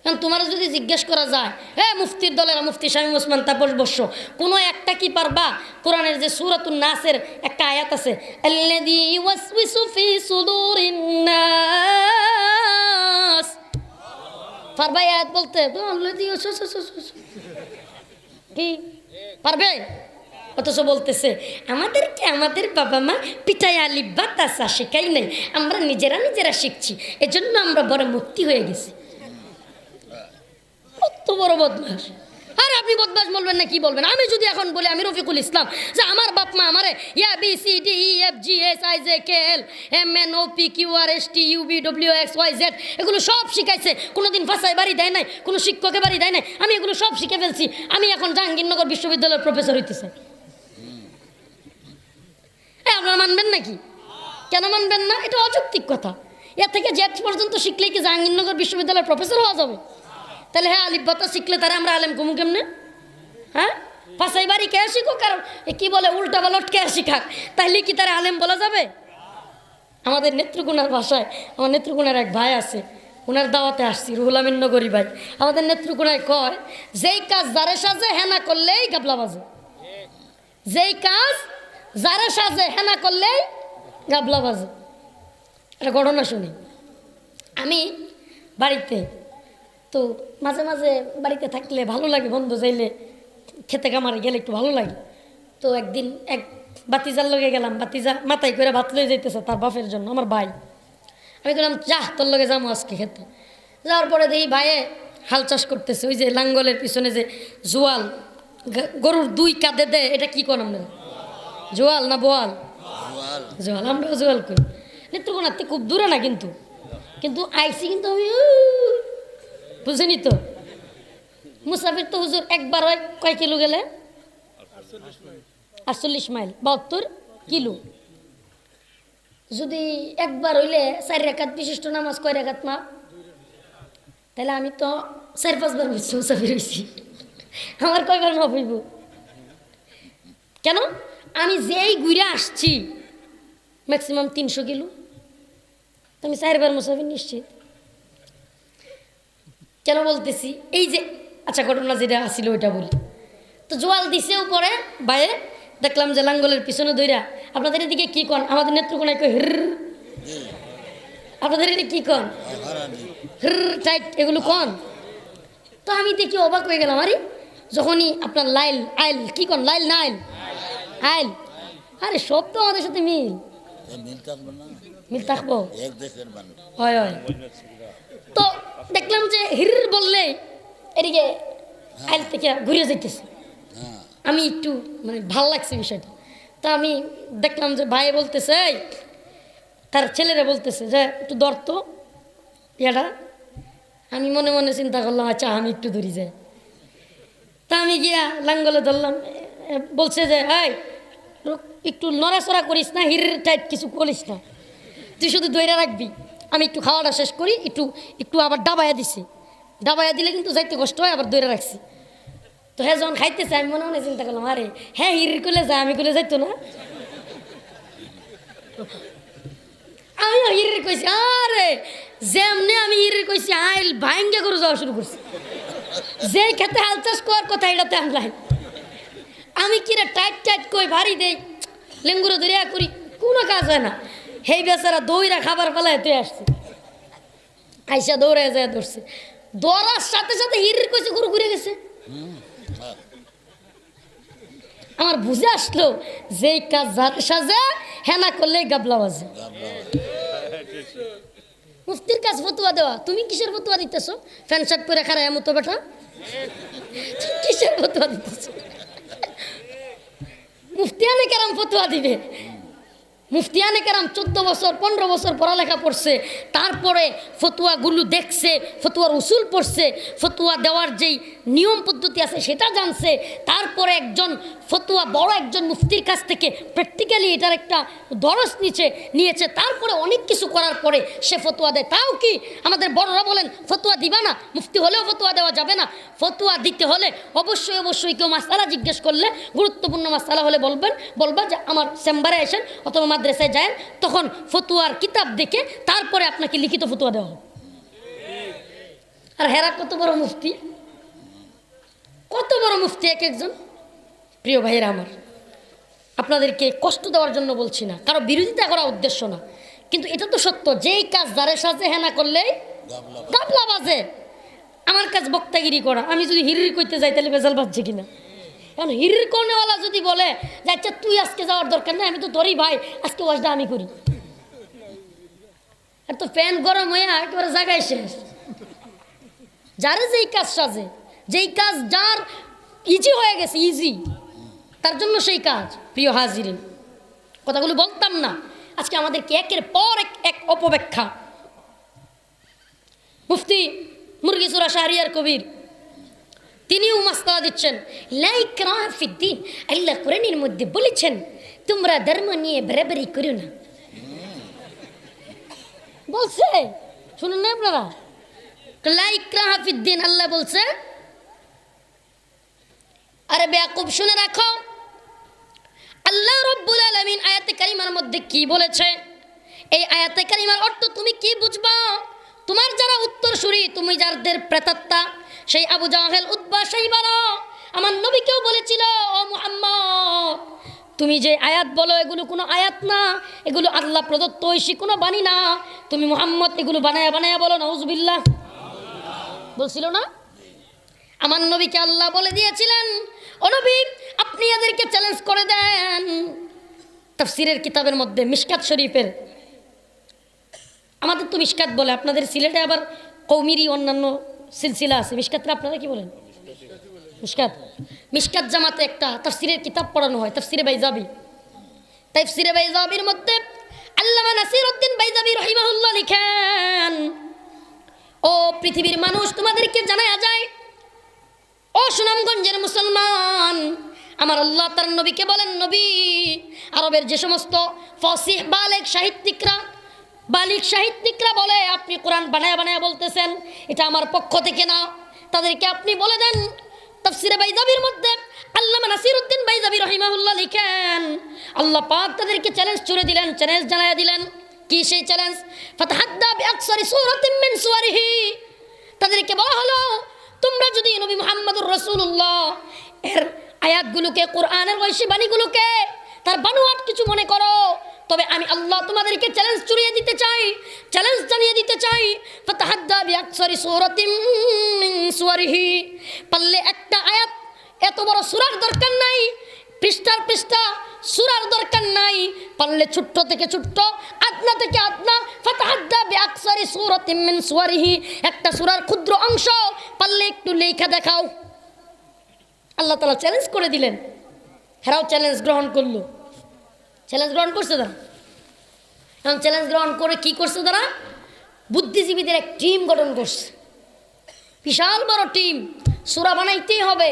কারণ তোমার যদি জিজ্ঞেস করা যায়, হ্যাঁ মুফতির দলেরা মুফতি শামীম ওসমান তাপস বস্য, কোনো একটা কি পারবা? কোরআনের যে সূরাতুন নাসের একটা আয়াত আছে, আল্লাযী ইউওয়াসওয়িসু ফি সুদুরিন নাস, পারবা আয়াত বলতে? আল্লাযী কি পারবে? অথচ বলতেছে আমাদেরকে আমাদের বাবা মা পিঠায় আলিফ বা তাসা শেখাই নাই, আমরা নিজেরা শিখছি, এজন্য আমরা বড় মুক্তি হয়ে গেছি। কত বড় বদমাস! আর আপনি বদমাস বলবেন না কি বলবেন? আমি যদি এখন বলি আমি রফিকুল ইসলাম, যে আমার বাপ মা আমারে A B C D E F G S I J K L M N O P Q R S T U V W X Y Z এগুলো সব শিখাইছে, কোনোদিন ভাষায় বাড়ি দেয় নাই, কোনো শিক্ষকের বাড়ি দেয় নাই, আমি এগুলো সব শিখে ফেলছি, আমি এখন জাহাঙ্গীরনগর বিশ্ববিদ্যালয়ের প্রফেসর হইতেছে। আপনারা মানবেন নাকি? কেন মানবেন না? এটা অযৌক্তিক কথা। এর থেকে জেড পর্যন্ত শিখলেই কি জাহাঙ্গীরনগর বিশ্ববিদ্যালয়ের প্রফেসর হওয়া যাবে? তাহলে হ্যাঁ আলিফ বাতা শিখলে তারা আমরা আলেম কমু কেমনে? হ্যাঁ ফাঁসাই বাড়ি কে শিখুক আর কি বলে উল্টা বালট কে শিখাক, তাহলে কি তারা আলেম বলা যাবে? আমাদের নেত্রকোনার ভাষায়, আমার নেত্রকোনার এক ভাই আছে, ওনার দাওয়াতে আসছি, রুহুল আমিন নগরী ভাই। আমাদের নেত্রকোনায় কয়, যেই কাজ যারে সাজে হেনা করলেই গাবলা বাজে, যেই কাজ যারে সাজে হেনা করলেই গাবলা বাজে। একটা ঘটনা শুনি। আমি বাড়িতে তো মাঝে মাঝে বাড়িতে থাকলে ভালো লাগে, বন্ধু যাইলে খেতে কামারে গেলে একটু ভালো লাগে। তো একদিন এক বাতিজার লগে গেলাম, বাতিজা মাথায় করে ভাত লয়ে যাইতেছে তার বাপের জন্য, আমার ভাই। আমি বললাম যাহ তোর লগে যাবো আজকে খেতে। যাওয়ার পরে দেখি ভাইয়ে হাল চাষ করতেছে, ওই যে লাঙ্গলের পিছনে যে জোয়াল গরুর দুই কাঁধে দেয়, এটা কি কোন আমরা? জোয়াল না বোয়াল? জোয়াল, আমরাও জোয়াল করি। নেত্রকোনার থেকে খুব দূরে না, কিন্তু কিন্তু আইসি কিন্তু আমি বুঝিনি তো। মুসাফির তো হুজুর একবার হয় কয় কিলো গেলে? 48 মাইল, 72 কিলো। যদি একবার হইলে 4 রাকাত বিশিষ্ট নামাজ, কয় রাকাত মা? তাহলে আমি তো 4-5 বার মুসাফির হয়েছি, আমার কয়বার মাপ হইব? কেন? আমি যেই ঘুরে আসছি ম্যাক্সিমাম 300 কিলো, তো আমি 4 বার মুসাফির নিশ্চিত। কেন বলতেছি? এই যে আচ্ছা ঘটনা যেটা আসছিল ওইটা বলি। তো জোয়াল দিছেও পরে বাইরে দেখলাম যে লাঙ্গলের পিছনে দইরা, আপনাদের এদিকে কি কন? আমাদের নেত্রকোনায় কই হির, আপনাদের এদিকে কি কন? হির টাইট এগুলো কন। তো আমি দেখি অবাক হয়ে গেলাম, আরে যখনই আপনার লাইল আইল কি কন? লাইল না আইল? আইল। আরে সব তো আমাদের সাথে মিল মিল থাকবো, হয় হয়। তো দেখলাম যে হির বললে এদিকে আইল থেকে ঘুরে যাইতেছে। আমি একটু মানে ভাল লাগছে বিষয়টা। তা আমি দেখলাম যে ভাই বলতেছে, তার ছেলেরা বলতেছে যে একটু ধরত ইয়াটা। আমি মনে মনে চিন্তা করলাম আচ্ছা আমি একটু ধরি যাই। তা আমি গিয়া লাঙ্গলে ধরলাম, বলছে যে এই একটু নড়াচড়া করিস না, হির টাইট কিছু করিস না, তুই শুধু দইরা রাখবি, আমি একটু খাওয়াটা শেষ করি। একটু একটু আবার ডাবাইয়া দিছে, ডাবাইয়া দিলে কিন্তু যাইতে কষ্ট হয়, আবার দইরা রাখছি। তো হ্যাঁ যখন খাইতেছে আমি মনে মনে চিন্তা করলাম আরে হ্যাঁ হির করলে যায়, আমি করলে যাইতো না। আমিও হিরের কইছি, আরে যেমনি আমি হিরের কইছি আইল ভাঙ্গে করে যাওয়া শুরু করছি। যেই খেতে হাল চাষ করার কথা এটাতে আনলাই, আমি কিরে টাইট টাইট কই ভারী দেই, লেঙ্গুরো দরিয়া করি, কোনো কাজ হয় না। হেই বেচারা দৌড়া খাবার ফেলায় তুই আসছে, আইসা দৌড়ায় যায় ধরছে, দৌড়ার সাথে সাথে হিরের কইছে গরু ঘুরে গেছে। আমার বুঝে আসলো যেই কাজ সাজে হেনা করলে গাবলা বাজে। মুফতির কাজ ফতুয়া দেওয়া, তুমি কিসের ফতুয়া দিতেছ? ফ্যান শার্ট পরে খারায় মতো বেটা, কিসের ফতুয়া দিতেছ? মুফতি আনে কেরাম ফতুয়া দিবে, মুফতিয়ানে কেরাম 14 বছর 15 বছর পড়ালেখা পড়ছে, তারপরে ফতুয়াগুলো দেখছে, ফতুয়ার উসুল পড়ছে, ফতুয়া দেওয়ার যেই নিয়ম পদ্ধতি আছে সেটা জানছে, তারপরে একজন ফতুয়া বড় একজন মুফতির কাছ থেকে প্র্যাকটিক্যালি এটার একটা দরস নিয়েছে, তারপরে অনেক কিছু করার পরে সে ফতুয়া দেয়। তাও কি আমাদের বড়রা বলেন ফতুয়া দিবা না, মুফতি হলেও ফতুয়া দেওয়া যাবে না? ফতুয়া দিতে হলে অবশ্যই কেউ মাসালা জিজ্ঞেস করলে, গুরুত্বপূর্ণ মাসালা হলে বলবা যে আমার চেম্বারে আসেন অথবা মাদ্রাসায় যায়, তখন ফতুয়ার কিতাব দেখে তারপরে আপনাকে লিখিত ফতুয়া দেওয়া হবে। আর হেরা কত বড় মুফতি, কত বড় মুফতি এক একজন। প্রিয় ভাইয়েরা আমার, আপনাদেরকে কষ্ট দেওয়ার জন্য বলছি না, কারো বিরোধিতা করা উদ্দেশ্য না, কিন্তু এটা তো সত্য, যেই কাজ যারে সাথে হেনা করলেই গাবলা বাজে। আমার কাজ বক্তাগিরি করা, আমি যদি হিরির করতে যাই তাহলে বেজাল বাজছে কিনা? এখন হিরির কোনেওয়ালা যদি বলে যে আচ্ছা তুই আজকে যাওয়ার দরকার নেই, আমি তো ধরি ভাই আজকে ওয়াজটা আমি করি, আর তো ফ্যান গরম হয়ে একেবারে জায়গায় শেষ। যারে যেই কাজ সাজে, যেই কাজ যার ইজি হয়ে গেছে, ইজি, তার জন্য সেই কাজ। প্রিয় হাজিরিন, কথাগুলো বলতাম না, আজকে আমাদেরকে একের পর এক অপব্যাখ্যা। মুফতি মুরগিসুরা শাহরিয়ার কবির তিনিও মাসলা দিচ্ছেন, লা ইকরাহা ফিদ্দিন, আল্লাহ কোরআনের মধ্যে বলেছেন তোমরা ধর্ম নিয়ে বাড়াবাড়ি করো না। বলছে, শুনুন না আপনারা, লা ইকরাহা ফিদ্দিন আল্লাহ বলছে। আরে বেয়াকুব শুনে রাখো, আল্লাহ রাব্বুল আলামিন আয়াতে কারিমার মধ্যে কি বলেছে, এই আয়াতে কারিমার অর্থ তুমি কি বুঝবা? তোমার যারা উত্তরসূরি, তুমি যাদের প্রেতাত্মা, সেই আবু জাহেল, উতবা, শাইবারা আমার নবীকেও বলেছিল, ও মুহাম্মদ তুমি যে আয়াত বলো এগুলো কোনো আয়াত না, এগুলো আল্লাহ প্রদত্ত ঐশী কোনো বাণী না, তুমি মুহাম্মদ এগুলো বানায়া বলো, নাউজুবিল্লাহ বলছিল না? আমার নবীকে আল্লাহ বলে দিয়েছিলেন, ও নবী আপনি এদেরকে চ্যালেঞ্জ করে দেন। তাফসীরের কিতাবের মধ্যে মিশকাত শরীফের, আমাদের তো মিশকাত বলে, আপনাদের সিলেটে আবার কৌমিরি অন্যান্য সিলসিলা আছে, মিশকাতরা আপনারা কি বলেন? মিশকাত জামাতে একটা তাফসীরের কিতাব পড়ানো হয়, তাফসীরে বাইজাবি। তাফসীরে বাইজাবির মধ্যে আল্লামা নাসিরউদ্দিন বাইজাবি রাহিমাহুল্লাহ লিখেন, ও পৃথিবীর মানুষ তোমাদেরকে জানায়া যায়, ও সুনামগঞ্জের মুসলমান, আমার আল্লাহ তার নবীকে বলেন, নবী আরবের যে সমস্ত ফাসিহ বালিক সাহিত্যিকরা বলে আপনি কোরআন বানায়া বলতেছেন, এটা আমার পক্ষ থেকে না, তাদেরকে আপনি বলে দেন। তাফসীরে বাইজাবির মধ্যে আল্লামা নাসিরউদ্দিন বাইজাবি রাহিমাহুল্লাহ লিখেন, আল্লাহ পাক তাদেরকে চ্যালেঞ্জ ছুড়ে দিলেন, চ্যালেঞ্জ জানায়া দিলেন। কি সেই চ্যালেঞ্জ? ফাতাহাদ্দা বিআকসারি সূরাতিন মিন সুওয়ারিহি, তাদেরকে বলা হলো তোমরা যদি নবী মুহাম্মদুর রাসূলুল্লাহ এর আয়াতগুলোকে, কোরআনের ঐশী বাণীগুলোকে তার বানোয়াট কিছু মনে করো, তবে আমি আল্লাহ তোমাদেরকে চ্যালেঞ্জ জানিয়ে দিতে চাই। ফাতাহাদ্দা বিআকসারি সূরাতিন মিন সুওয়ারিহি, পারলে একটা আয়াত, এত বড় সূরার দরকার নাই, পৃষ্ঠা সূরার দরকার নাই, পারলে ছোট্ট থেকে ছোট্ট, আদনা থেকে আদনা, ফাতাহাদ্দা বিআকসারি সূরাতিন মিন সুওয়ারিহি, একটা সূরার ক্ষুদ্র অংশ পারলে একটু লেখা দেখাও। আল্লাহ তাআলা চ্যালেঞ্জ করে দিলেন, হেরাও চ্যালেঞ্জ গ্রহণ করলো। চ্যালেঞ্জ গ্রহণ করছে তারা, এবং চ্যালেঞ্জ গ্রহণ করে কি করছে তারা? বুদ্ধিজীবীদের এক টিম গঠন করছে, বিশাল বড় টিম। সূরা বানাইতেই হবে,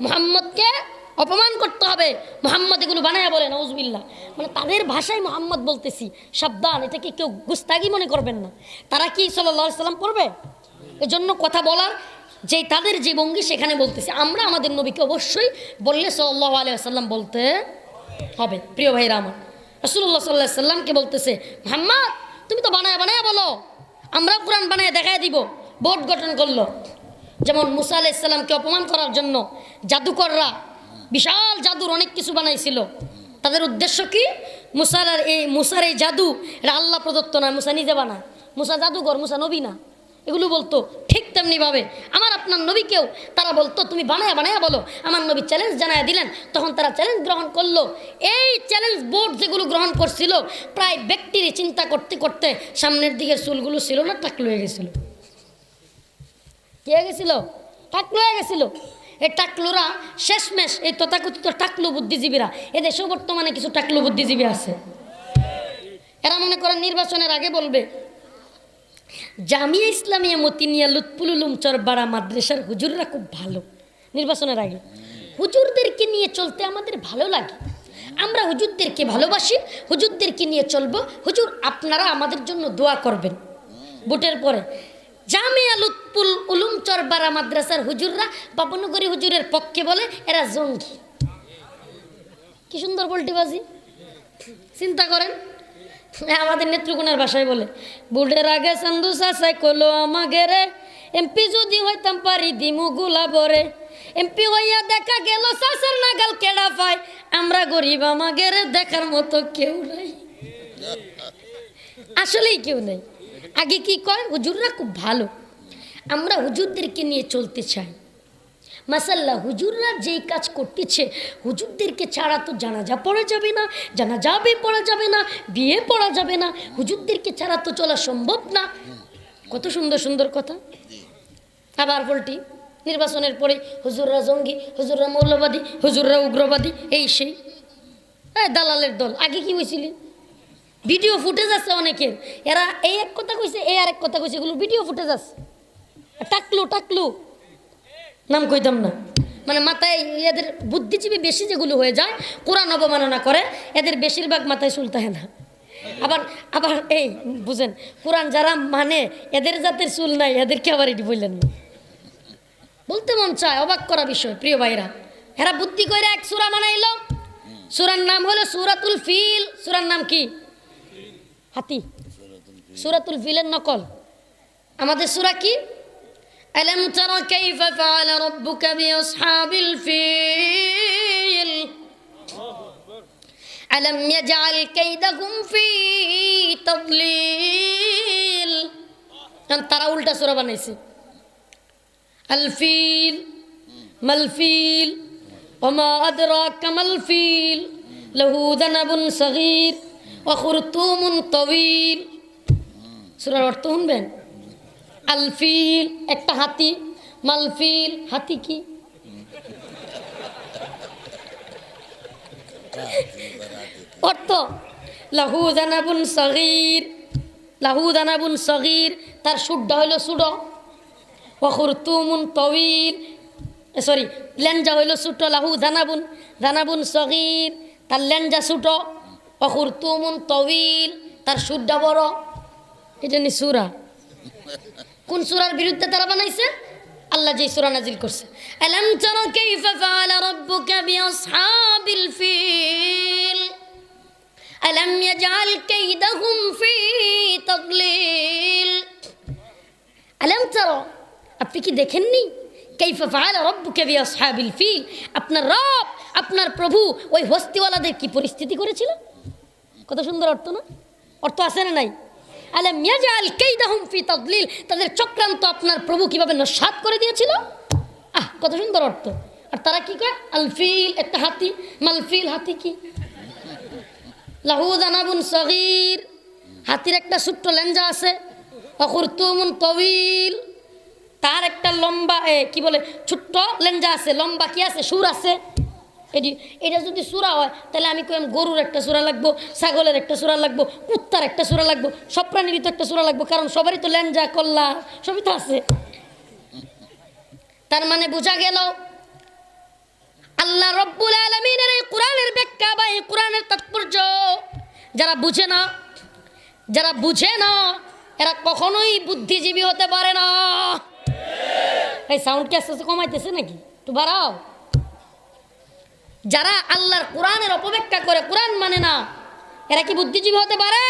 মুহাম্মদকে অপমান করতে হবে, মুহাম্মদ এগুলো বানায়া বলে, নাউজুবিল্লাহ, মানে তাদের ভাষায় মুহাম্মদ বলতেছি, সাবধান, এটাকে কেউ গুস্তাগি মনে করবেন না। তারা কি সাল্লাল্লাহু আলাইহি সাল্লাম পড়বে? এজন্য কথা বলার যে তাদের যে ভঙ্গি সেখানে বলতেছি, আমরা আমাদের নবীকে অবশ্যই বললে সাল্লাল্লাহু আলাইহি ওয়াসাল্লাম বলতে হবে। প্রিয় ভাইরা আমার, রাসূলুল্লাহ সাল্লাল্লাহু আলাইহি সাল্লামকে বলতেছে, মুহাম্মদ তুমি তো বানায়া বলো, আমরা কোরআন বানায় দেখায় দিব। বোর্ড গঠন করলো, যেমন মুসা আলাইহিস সালামকে অপমান করার জন্য জাদুকররা বিশাল জাদুর অনেক কিছু বানাইছিল। তাদের উদ্দেশ্য কি? মুসার এই জাদু এটা আল্লাহ প্রদত্ত নয়, মুসা নিজে বানায়, মুসা জাদুকর, মুসা নবী না, এগুলো বলতো। ঠিক তেমনিভাবে আমার আপনার নবীকেও তারা বলতো তুমি বানায়া বলো। আমার নবী চ্যালেঞ্জ জানায়া দিলেন, তখন তারা চ্যালেঞ্জ গ্রহণ করলো। এই চ্যালেঞ্জ বোর্ড যেগুলো গ্রহণ করছিল, প্রায় ব্যক্তির চিন্তা করতে করতে সামনের দিকের চুলগুলো ছিল না, টাকলু হয়ে গেছিল। কি হয়ে গেছিল? টাকলু হয়ে গেছিল। এই টাকলুরা শেষমেশ, এই তথাকথিত টাকলু বুদ্ধিজীবীরা, এদেশেও বর্তমানে কিছু টাকলু বুদ্ধিজীবী আছে, এরা মনে করেন নির্বাচনের আগে বলবে জামিয়া ইসলামিয়া মতিনিয়া লুৎফুল উলুম চরবাড়া মাদ্রাসার হুজুররা খুব ভালো। নির্বাচনের আগে হুজুরদেরকে নিয়ে চলতে আমাদের ভালো লাগে, আমরা হুজুরদেরকে ভালোবাসি, হুজুরদেরকে নিয়ে চলবো, হুজুর আপনারা আমাদের জন্য দোয়া করবেন। ভোটের পরে জামিয়া লুৎফুল উলুম চরবাড়া মাদ্রাসার হুজুররা বাবনগরী হুজুরের পক্ষে বলে এরা জঙ্গি। কি সুন্দর পল্টিবাজি, চিন্তা করেন। আমাদের নেত্রকোনার ভাষায় বলে বুড়ের আগে সান্দু সাসাই কলো আমাকে রে, এমপি যদি হইতাম পারি দিমু গুলাবরে, এমপি হইয়া দেখা গেল সাসার নাগাল কেডা পায়, আমরা গরিব আমাকে রে দেখার মতো কেউ নাই। আসলেই কেউ নেই। আগে কি কয় হুজুররা খুব ভালো, আমরা হুজুরদেরকে নিয়ে চলতে চাই। মাসাল্লাহ হুজুররা যেই কাজ করতেছে, হুজুরদেরকে ছাড়া তো জানাজা পড়া যাবে না, জানাজাবে পড়া যাবে না, বিয়ে পড়া যাবে না, হুজুরদেরকে ছাড়া তো চলা সম্ভব না। কত সুন্দর সুন্দর কথা। আবার বলটি নির্বাচনের পরে হুজুররা জঙ্গি, হুজুররা মৌলবাদী, হুজুররা উগ্রবাদী, এই সেই দালালের দল। আগে কি হয়েছিল? ভিডিও ফুটেজ আছে অনেকের, এরা এই এক কথা কইছে, এই আর এক কথা কইছে, এগুলো ভিডিও ফুটেজ আছে। টাকলু নাম কইতাম না, মানে মাথায় এদের বুদ্ধিজীবী বেশি যেগুলো হয়ে যায়, কোরআন অবমাননা করে, এদের বেশিরভাগ মাথায় চুলতায় না। আবার এই বুঝেন, কোরআন যারা মানে এদের জাতের চুল নাই, এদেরকে আবার এটি বললেন না। বলতে মন চায়, অবাক করা বিষয় প্রিয় ভাইরা। এরা বুদ্ধি করে এক সূরা বানাইল, সূরার নাম হলো সূরাতুল ফিল। সূরার নাম কি? হাতি। সূরাতুল ফিলের নকল। আমাদের সূরা কি? ألم تر كيف فعل ربك بأصحاب الفيل ألم يجعل كيدهم في تضليل। তারা উল্টা সূরা বানাইছে। الفيل ما الفيل وما أدراك ما الفيل له ذنب صغير وخرطوم طويل। সূরার অর্থ শুনবেন। আলফিল একটা হাতি, মালফিল হাতি কি? অর্থ লাহু দানাবুন সগীর, লাহু দানাবুন সগীর, তার সুড্ডা হইল সুডো, ওয়াখুরতুমুন তওয়িল, সরি লেঞ্জা হইল ছোটো, লাহু দানাবুন, দানাবুন সগীর, তার লেঞ্জা ছোটো, ওয়াখুরতুমুন তওয়িল, তার সুড্ডা বড়। এটা নি সূরা। কোন সূরার বিরুদ্ধে তারা বানাইছে? আল্লাহ যে সূরা নাজিল করছে, আলাম তারা কাইফা ফাআলা রাব্বুকা বিআসহাবিল ফিল আলাম ইয়াজআল কাইদাহুম ফি তাদলিল। আলাম তারা, আপনি কি দেখেননি? কাইফা ফাআলা রাব্বুকা বিআসহাবিল ফিল, আপনার রব, আপনার প্রভু ওই হস্তিওয়ালাদের কি পরিস্থিতি করেছিল। কত সুন্দর অর্থ না? অর্থ আছে না নাই? আলাম ইয়াজআল কাইদাহুম ফি তাদলিল, তাদের চক্রান্ত আপনার প্রভু কিভাবে নস্যাৎ করে দিয়েছিল। কত সুন্দর অর্থ। আর তারা কি কয়? আলফিল একটা হাতি, মালফিল হাতি কি? লাহু দানাবুন সগীর, হাতির একটা ছোট্ট লেঞ্জা আছে, ওয়াখুরতুমুন তওয়িল, তার একটা লম্বা কি বলে ছোট্ট লেঞ্জা আছে, লম্বা কি আছে? সুর আছে। এটা যদি সূরা হয় তাহলে আমি কইম গরুর একটা সূরা লাগবো, ছাগলের একটা সূরা লাগবো, কুত্তার একটা সূরা লাগবো, সব প্রাণীরই তো একটা সূরা লাগবো, কারণ সবারই তো লেঞ্জা কল্লা সবই তো আছে। তার মানে বোঝা গেল আল্লাহ রব্বুল আলামিনের এই কোরআনের ব্যাখ্যা বা এই কোরআনের তাৎপর্য যারা বুঝে না এরা কখনোই বুদ্ধিজীবী হতে পারে না। এই সাউন্ড কি আস্তে আস্তে কমাইতেছে নাকি? একটু বাড়াও। যারা আল্লাহর কোরআনের অপব্যাখ্যা করে, কোরআন মানে না, এরা কি বুদ্ধিজীবী হতে পারে?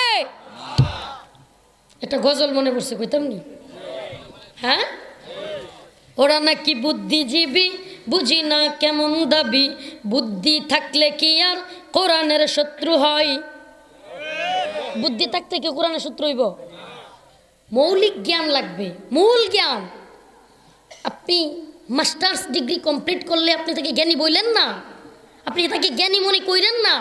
এটা গজল মনে পড়ছে, কইতাম নি? হ্যাঁ, ওরা নাকি বুদ্ধিজীবী, বুঝি না কেমন দাবি, বুদ্ধি থাকলে কি আর কোরআনের শত্রু হয়? বুদ্ধি থাকতে কি কোরআনের শত্রু হইব? মৌলিক জ্ঞান লাগবে, মূল জ্ঞান। আপনি মাস্টার্স ডিগ্রি কমপ্লিট করলে আপনি তাকে জ্ঞানী বললেন না, আপনি তাকে জ্ঞানী মনে কইলেন না।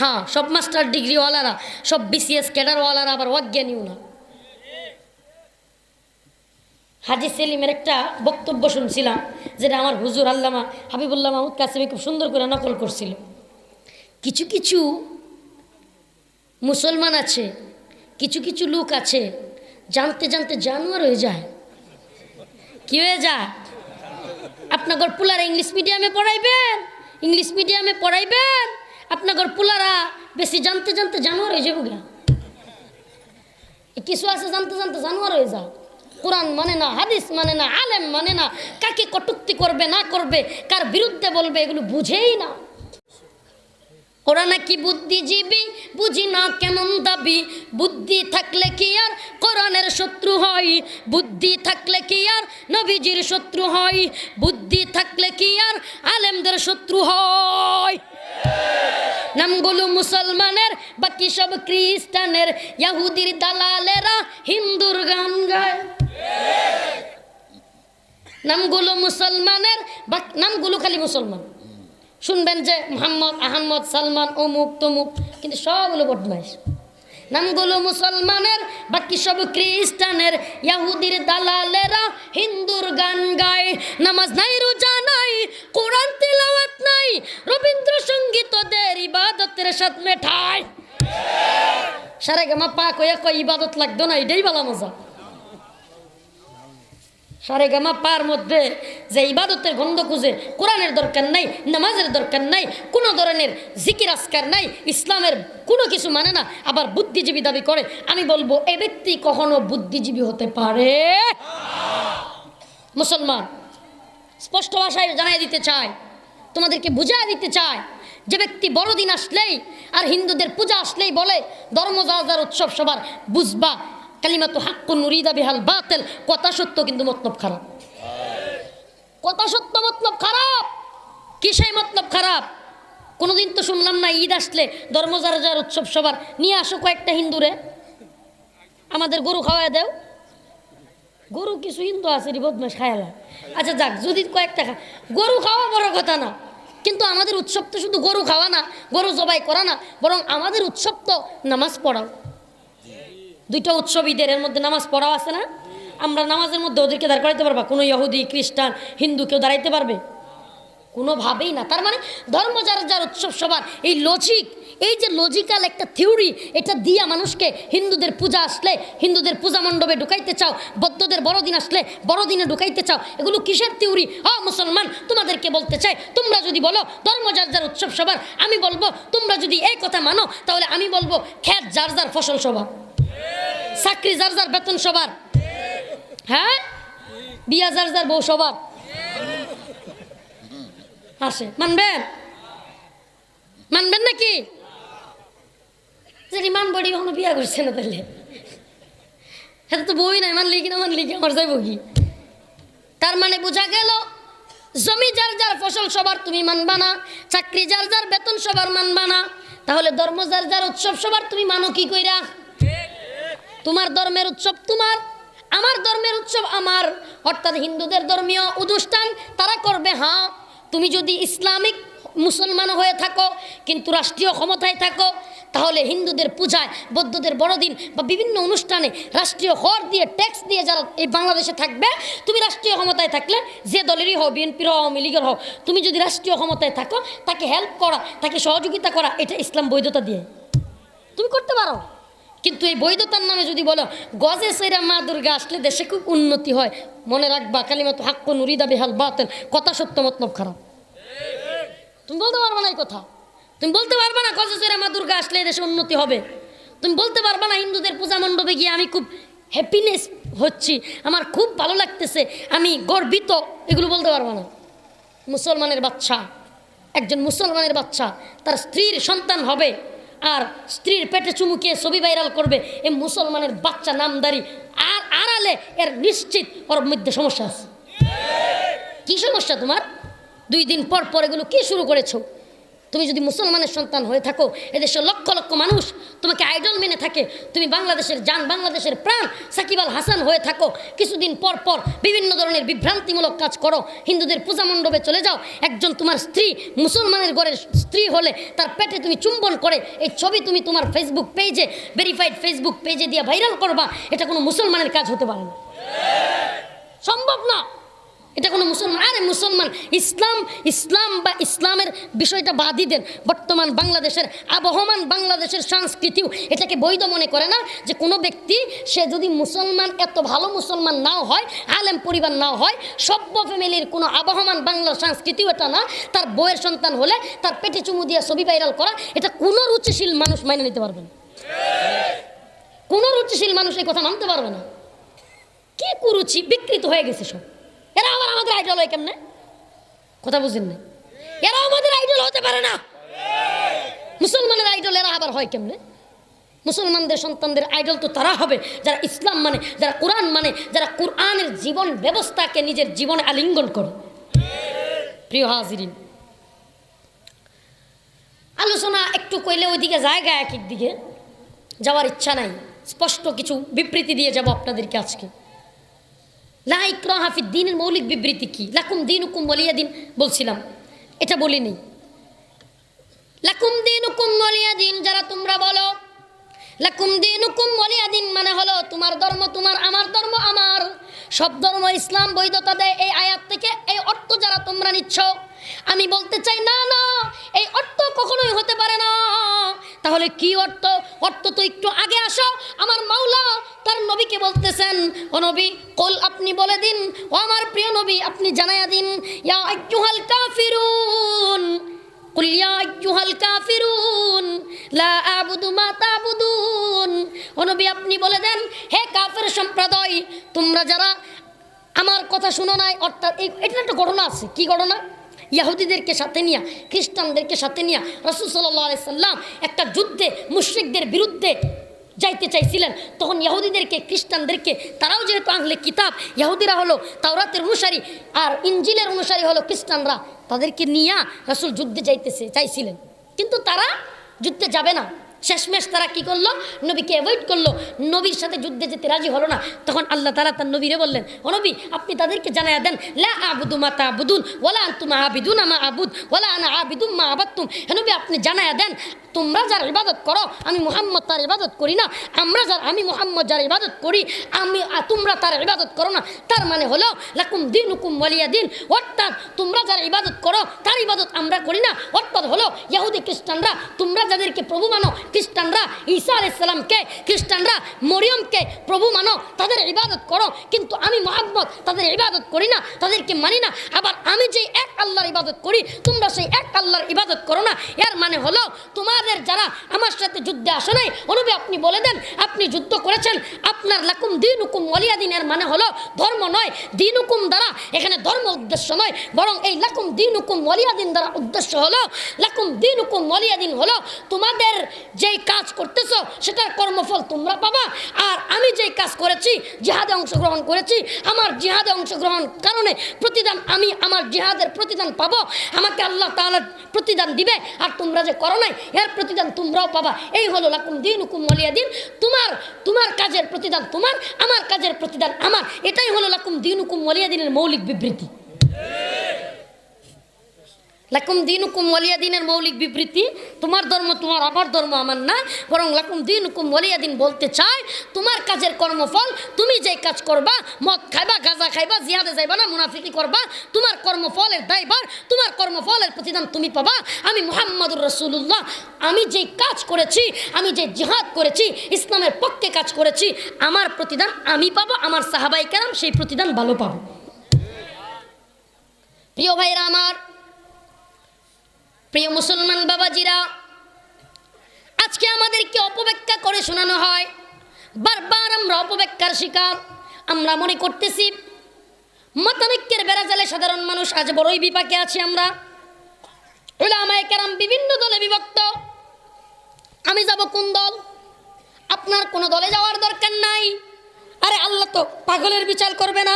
হ্যাঁ, সব মাস্টার ডিগ্রিওয়ালারা, সব বিসিএস ক্যাডারওয়ালারা আবার অজ্ঞানীও না। হাজি সেলিমের একটা বক্তব্য শুনছিলাম, যেটা আমার হুজুর আল্লামা হাবিবুল্লাহ মাহমুদ কাসেমি খুব সুন্দর করে নকল করছিল। কিছু কিছু মুসলমান আছে কিছু কিছু লোক আছে জানতে জানতে জানোয়ার হয়ে যায়। কি হয়ে যায়? আপনার পোলারা ইংলিশ মিডিয়ামে পড়াইবেন, ইংলিশ মিডিয়ামে পড়াইবেন, আপনার পোলারা বেশি জানতে জানতে জানোয়ার হয়ে যাবো গা। কিছু আছে জানতে জানতে জানোয়ার হয়ে যায়, কোরআন মানে না, হাদিস মানে না, আলেম মানে না, কাকে কটূক্তি করবে না করবে, কার বিরুদ্ধে বলবে এগুলো বুঝেই না। ওরা নাকি বুদ্ধিজীবী, বুঝি না কেমন দাবি, বুদ্ধি থাকলে কি আর কোরআনের শত্রু হয়, বুদ্ধি থাকলে কি আর নবীজির শত্রু হয়, বুদ্ধি থাকলে কি আর আলেমদের শত্রু হয়। নামগুলো মুসলমানের, বাকি সব খ্রিস্টানের, ইহুদির দালালেরা হিন্দুর গান গায়। নামগুলো মুসলমানের, নামগুলো খালি মুসলমান, শুনবেন যে মোহাম্মদ, আহমদ, সালমান, অমুক তমুক, কিন্তু সবগুলো বদমাইশ। নামগুলো মুসলমানের, বাকি সব খ্রিস্টানের, ইহুদির দালালেরা হিন্দুর গান গায়। নামাজ নাই, রোজা নাই, কোরআন তিলাওয়াত নাই, রবীন্দ্রসঙ্গীত ওদের ইবাদতের সাথে মেঠায়। সারেগামা পা কয়া কয় ইবাদত লাগতো না, এটাই ভালো মজা। সারেগামা পার মধ্যে যে ইবাদতের গন্ধ খুঁজে, কোরআনের দরকার নাই, নামাজের দরকার নাই, কোনো ধরনের জিকির আসকার নাই, ইসলামের কোনো কিছু মানে না, আবার বুদ্ধিজীবী দাবি করে, আমি বলবো এ ব্যক্তি কখনো বুদ্ধিজীবী হতে পারে? মুসলমান স্পষ্ট ভাষায় জানাই দিতে চায়, তোমাদেরকে বুঝাই দিতে চায়, যে ব্যক্তি বড়দিন আসলেই আর হিন্দুদের পূজা আসলেই বলে ধর্ম যার উৎসব সবার, বুঝবা কালিমাতু হাক্কুন নুরিদা বিহাল বাতিল, কথা সত্য কিন্তু মতলব খারাপ। কথা সত্য, মতলব খারাপ। কিসেই মতলব খারাপ? কোনোদিন তো শুনলাম না ঈদ আসলে ধর্ম যার উৎসব সবার, নিয়ে আসো কয়েকটা হিন্দুরে, আমাদের গরু খাওয়াই দেও। গরু কিছু হিন্দু আছে রে বদমাশ খায়ালা, আচ্ছা যাক, যদি কয়েকটা গরু খাওয়া বড় কথা না, কিন্তু আমাদের উৎসব তো শুধু গরু খাওয়া না, গরু জবাই করা না, বরং আমাদের উৎসব তো নামাজ পড়াও। দুইটা উৎসব ঈদের, এর মধ্যে নামাজ পড়াও আছে না? আমরা নামাজের মধ্যে ওদেরকে দাঁড় করাইতে পারবা? কোনো ইহুদি, খ্রিস্টান, হিন্দু কেউ দাঁড়াইতে পারবে? কোনোভাবেই না। তার মানে ধর্ম যার উৎসব সবার, এই লজিক, এই যে লজিক্যাল একটা থিওরি, এটা দিয়া মানুষকে হিন্দুদের পূজা আসলে হিন্দুদের পূজা মণ্ডপে ঢুকাইতে চাও, বৌদ্ধদের বড়দিন আসলে বড়দিনে ঢুকাইতে চাও, এগুলো কিসের থিওরি? মুসলমান তোমাদেরকে বলতে চাই, তোমরা যদি বলো ধর্ম যার উৎসব সবার, আমি বলবো তোমরা যদি এই কথা মানো, তাহলে আমি বলবো ক্ষেত যার ফসল সবার, চাকরি যার বেতন সবার, হ্যাঁ, বিয়া যার বউ সবার। আসে মানবেন? মানবেন নাকি? যদি মানবড়ি কখনো বিয়া করছে না, তাহলে এটা তো বই নাই, মানলি কিনা মানলি কি আমার যাইব কি? তার মানে বোঝা গেল জমি যার ফসল সবার তুমি মানবা না, চাকরি যার বেতন সবার মানবা না, তাহলে ধর্ম যার উৎসব সবার তুমি মানো কি কইরা? তোমার ধর্মের উৎসব তোমার, আমার ধর্মের উৎসব আমার, অর্থাৎ হিন্দুদের ধর্মীয় অনুষ্ঠান তারা করবে। হ্যাঁ, তুমি যদি ইসলামিক মুসলমান হয়ে থাকো কিন্তু রাষ্ট্রীয় ক্ষমতায় থাকো, তাহলে হিন্দুদের পূজায়, বৌদ্ধদের বড়দিন বা বিভিন্ন অনুষ্ঠানে রাষ্ট্রীয় কর দিয়ে, ট্যাক্স দিয়ে যারা এই বাংলাদেশে থাকবে, তুমি রাষ্ট্রীয় ক্ষমতায় থাকলে, যে দলেরই হও, বিএনপির হও, আওয়ামী লীগের হও, তুমি যদি রাষ্ট্রীয় ক্ষমতায় থাকো, তাকে হেল্প করা, তাকে সহযোগিতা করা, এটা ইসলাম বৈধতা দিয়ে তুমি করতে পারো। কিন্তু এই বৈধতার নামে যদি বলো গজে সেরা মা দুর্গা আসলে দেশে খুব উন্নতি হয়, মনে রাখবা কালিমাতু হাক্কুন নুরিদা বিহাল বাতিল, কথা সত্য মতলব খারাপ। তুমি বলতে পারবা না এই কথা, তুমি বলতে পারবা না গজে সেরা মা দুর্গা আসলে দেশে উন্নতি হবে, তুমি বলতে পারবা না হিন্দুদের পূজা মণ্ডপে গিয়ে আমি খুব হ্যাপিনেস হচ্ছি, আমার খুব ভালো লাগতেছে, আমি গর্বিত, এগুলো বলতে পারবা না। মুসলমানের বাচ্চা, একজন মুসলমানের বাচ্চা তার স্ত্রীর সন্তান হবে আর স্ত্রীর পেটে চুমুকিয়ে ছবি ভাইরাল করবে, এই মুসলমানের বাচ্চা নামদারি, আর আড়ালে এর নিশ্চিত ওর মধ্যে সমস্যা আছে। কি সমস্যা তোমার? 2 দিন পর পর এগুলো কি শুরু করেছো? তুমি যদি মুসলমানের সন্তান হয়ে থাকো, এদেশের লক্ষ লক্ষ মানুষ তোমাকে আইডল মেনে থাকে, তুমি বাংলাদেশের জান, বাংলাদেশের প্রাণ সাকিব আল হাসান হয়ে থাকো, কিছুদিন পর পর বিভিন্ন ধরনের বিভ্রান্তিমূলক কাজ করো, হিন্দুদের পূজা মণ্ডপে চলে যাও, একজন তোমার স্ত্রী মুসলমানের ঘরের স্ত্রী হলে তার পেটে তুমি চুম্বন করে এই ছবি তুমি তোমার ফেসবুক পেজে, ভেরিফাইড ফেসবুক পেজে দিয়ে ভাইরাল করবা, এটা কোনো মুসলমানের কাজ হতে পারে না, সম্ভব না। এটা কোনো মুসলমান, আরে মুসলমান ইসলাম ইসলাম বা ইসলামের বিষয়টা বাদই দেন। বর্তমান বাংলাদেশের আবহমান বাংলাদেশের সংস্কৃতিও এটাকে বৈধ মনে করে না যে কোনো ব্যক্তি সে যদি মুসলমান এত ভালো মুসলমান নাও হয়, আলেম পরিবার নাও হয়, সভ্য ফ্যামিলির কোনো আবহমান বাংলার সংস্কৃতিও এটা না, তার বইয়ের সন্তান হলে তার পেটে চুমু দিয়ে ছবি ভাইরাল করা এটা কোনো রুচিশীল মানুষ মাইনে নিতে পারবে না। কোনো রুচিশীল মানুষ এই কথা মানতে পারবে না। কি কুরুচি বিকৃত হয়ে গেছে সব। এরা আবার আমাদের আইডল হয় কেমনে? কথা বুঝেন না? এরা আমাদের আইডল হতে পারে না। মুসলমানের আইডল এরা আবার হয় কেমনে? মুসলমানদের সন্তানদের আইডল তো তারা হবে যারা ইসলাম মানে, যারা কোরআন মানে, যারা কোরআনের জীবন ব্যবস্থাকে নিজের জীবনে আলিঙ্গন করে। প্রিয় হাজিরিন, আলোচনা একটু কইলে ওইদিকে জায়গা এক এক দিকে যাওয়ার ইচ্ছা নাই, স্পষ্ট কিছু বিবৃতি দিয়ে যাব আপনাদেরকে আজকে। লা ইকরাহা ফিদ্দীনের মৌলিক বিবৃতি কি? লাকুম দীনুকুম ওয়ালিয়া দিন বলছিলাম, এটা বলিনি। লাকুম দীনুকুম ওয়ালিয়া দিন যারা তোমরা বলো, লাকুম দীনুকুম ওয়ালিয়া দিন মানে হলো তোমার ধর্ম তোমার, আমার ধর্ম আমার, সব ধর্ম ইসলাম বৈধতা দেয়। এই আয়াত থেকে এই অর্থ যারা তোমরা নিচ্ছ, আমি বলতে চাই না না, এই অর্থ কখনোই হতে পারে না। তাহলে কি অর্থ? অর্থ তো একটু আগে আসো। আমার মাওলা তার নবীকে বলতেছেন, ও নবী কুল, আপনি বলে দিন, ও আমার প্রিয় নবী আপনি জানাইয়া দিন, ইয়া আইয়ুহাল কাফিরুন কুল ইয়া আইয়ুহাল কাফিরুন লা আ'বুদু মা তা'বুদুন। ও নবী আপনি বলে দেন, হে কাফের সম্প্রদায়, তোমরা যারা আমার কথা শুনো নাই। অর্থাৎ এটা একটা ঘটনা আছে। কি ঘটনা? ইহুদিদেরকে সাথে নিয়ে, খ্রিস্টানদেরকে সাথে নিয়ে রাসূল সাল্লাল্লাহু আলাইহি সাল্লাম একটা যুদ্ধে মুশরিকদের বিরুদ্ধে যাইতে চাইছিলেন। তখন ইহুদিদেরকে, খ্রিস্টানদেরকে, তারাও যেহেতু আহলে কিতাব, ইহুদিরা হলো তাওরাতের অনুসারী আর ইনজিলের অনুসারী হলো খ্রিস্টানরা, তাদেরকে নিয়ে রাসূল যুদ্ধে চাইছিলেন, কিন্তু তারা যুদ্ধে যাবে না। শেষমেশ তারা কি করলো? নবীকে অ্যাভয়েড করলো, নবীর সাথে যুদ্ধে যেতে রাজি হলো না। তখন আল্লাহ তাআলা তার নবীরে বললেন, ও নবী আপনি তাদেরকে জানায়া দেন, লা আ'বুদু মা তা'বুদুন ওয়ালা আনতুম আ'বিদুনা মা আ'বুদ ওয়ালা আনা আ'বিদুম মা আ'বাদতুম। হে নবী আপনি জানায়া দেন, তোমরা যার ইবাদত করো আমি মুহাম্মদ তার ইবাদত করি না, আমি মুহাম্মদ যার ইবাদত করি তোমরা তার ইবাদত করো না। তার মানে হলো লাকুম দীনুকুম ওয়ালিয়া দিন, অর্থাৎ তোমরা যার ইবাদত করো তার ইবাদত আমরা করি না। অর্থাৎ হলো ইহুদি খ্রিস্টানরা, তোমরা যাদেরকে প্রভু মানো, খ্রিস্টানরা ঈসা আলাইহিস সালামকে, খ্রিস্টানরা মরিয়মকে প্রভু মানো, তাদের ইবাদত করো, কিন্তু আমি মুহাম্মদ তাদের ইবাদত করি না, তাদেরকে মানি না। আবার আমি যে এক আল্লাহর ইবাদত করি, তোমরা সেই এক আল্লাহর ইবাদত করো না। এর মানে হলো তোমাদের যারা আমার সাথে যুদ্ধে আসে নাই, নবী আপনি বলে দেন আপনি যুদ্ধ করেছেন, আপনার লাকুম দীনুকুম ওয়ালিয়া দিন এর মানে হলো ধর্ম নয়, দীনুকুম দ্বারা এখানে ধর্ম উদ্দেশ্য নয়, বরং এই লাকুম দীনুকুম ওয়ালিয়া দিন দ্বারা উদ্দেশ্য হলো, লাকুম দীনুকুম ওয়ালিয়া দিন হলো তোমাদের যেই কাজ করতেছো সেটার কর্মফল তোমরা পাবা। আর আমি যেই কাজ করেছি, জিহাদে অংশগ্রহণ করেছি, আমার জিহাদে অংশগ্রহণ কারণে প্রতিদান আমি আমার জিহাদের প্রতিদান পাবো, আমাকে আল্লাহ তাআলা প্রতিদান দিবে। আর তোমরা যে করো নাই এর প্রতিদান তোমরাও পাবা। এই হলো লাকুম দীনুকুম ওয়ালিয়া দিন, তোমার কাজের প্রতিদান তোমার, আমার কাজের প্রতিদান আমার। এটাই হলো লাকুম দীনুকুম ওয়ালিয়া দিনের মৌলিক বিবৃতি। লাকুম দীনুকুম ওয়ালিয়া দিনের মৌলিক বিবৃতি তোমার ধর্ম তোমার, আমার ধর্ম আমার না, বরং লাকুম দীনুকুম ওয়ালিয়া দিন বলতে চায় তোমার কাজের কর্মফল, তুমি যে কাজ করবা, মদ খাইবা, গাঁজা খাইবা, জিহাদে যাইবা না, মুনাফিকি করবা, তোমার কর্মফলের দায়ভার, তোমার কর্মফলের প্রতিদান তুমি পাবা। আমি মুহাম্মদুর রাসূলুল্লাহ, আমি যে কাজ করেছি, আমি যে জিহাদ করেছি, ইসলামের পক্ষে কাজ করেছি, আমার প্রতিদান আমি পাবো, আমার সাহাবায়ে কেরাম সেই প্রতিদান ভালো পাবো। প্রিয় ভাইরা আমার, প্রিয় মুসলমান বাবাজিরা, আজকে আমাদেরকে অপব্যাখ্যা করে শোনানো হয়, বারবার আমরা অপব্যাখ্যার শিকার। আমরা মনে করতেছি মতানৈক্যের বেড়াজালে সাধারণ মানুষ আজ বড়ই বিপাকে আছি। আমরা উলামায়ে কেরাম বিভিন্ন দলে বিভক্ত। আমি যাব কোন দল? আপনার কোনো দলে যাওয়ার দরকার নাই। আরে আল্লাহ তো পাগলের বিচার করবে না।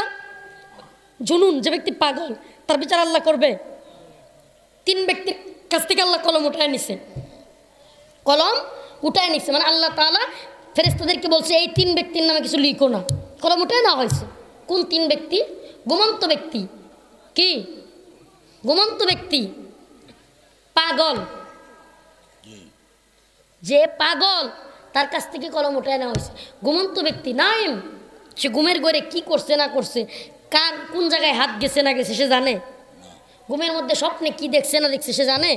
জুনুন, যে ব্যক্তি পাগল তার বিচার আল্লাহ করবে? 3 ব্যক্তির কাছ থেকে আল্লাহ কলম উঠায় নিছে, কলম উঠায় নিছে, মানে আল্লাহ তাআলা ফেরেশতাদেরকে বলছে এই 3 ব্যক্তির নামে কিছু লিখো না, কলম উঠায় না হয়েছে। কোন 3 ব্যক্তি? ঘুমন্ত ব্যক্তি। কি ঘুমন্ত ব্যক্তি? পাগল। যে পাগল তার কাছ থেকে কলম উঠায় নেওয়া হয়েছে। ঘুমন্ত ব্যক্তি নাইম, সে ঘুমের ঘরে কি করছে না করছে কার কোন জায়গায় হাত গেছে না গেছে সে জানে? ঘুমের মধ্যে স্বপ্নে কি দেখছে না দেখছে সে জানে?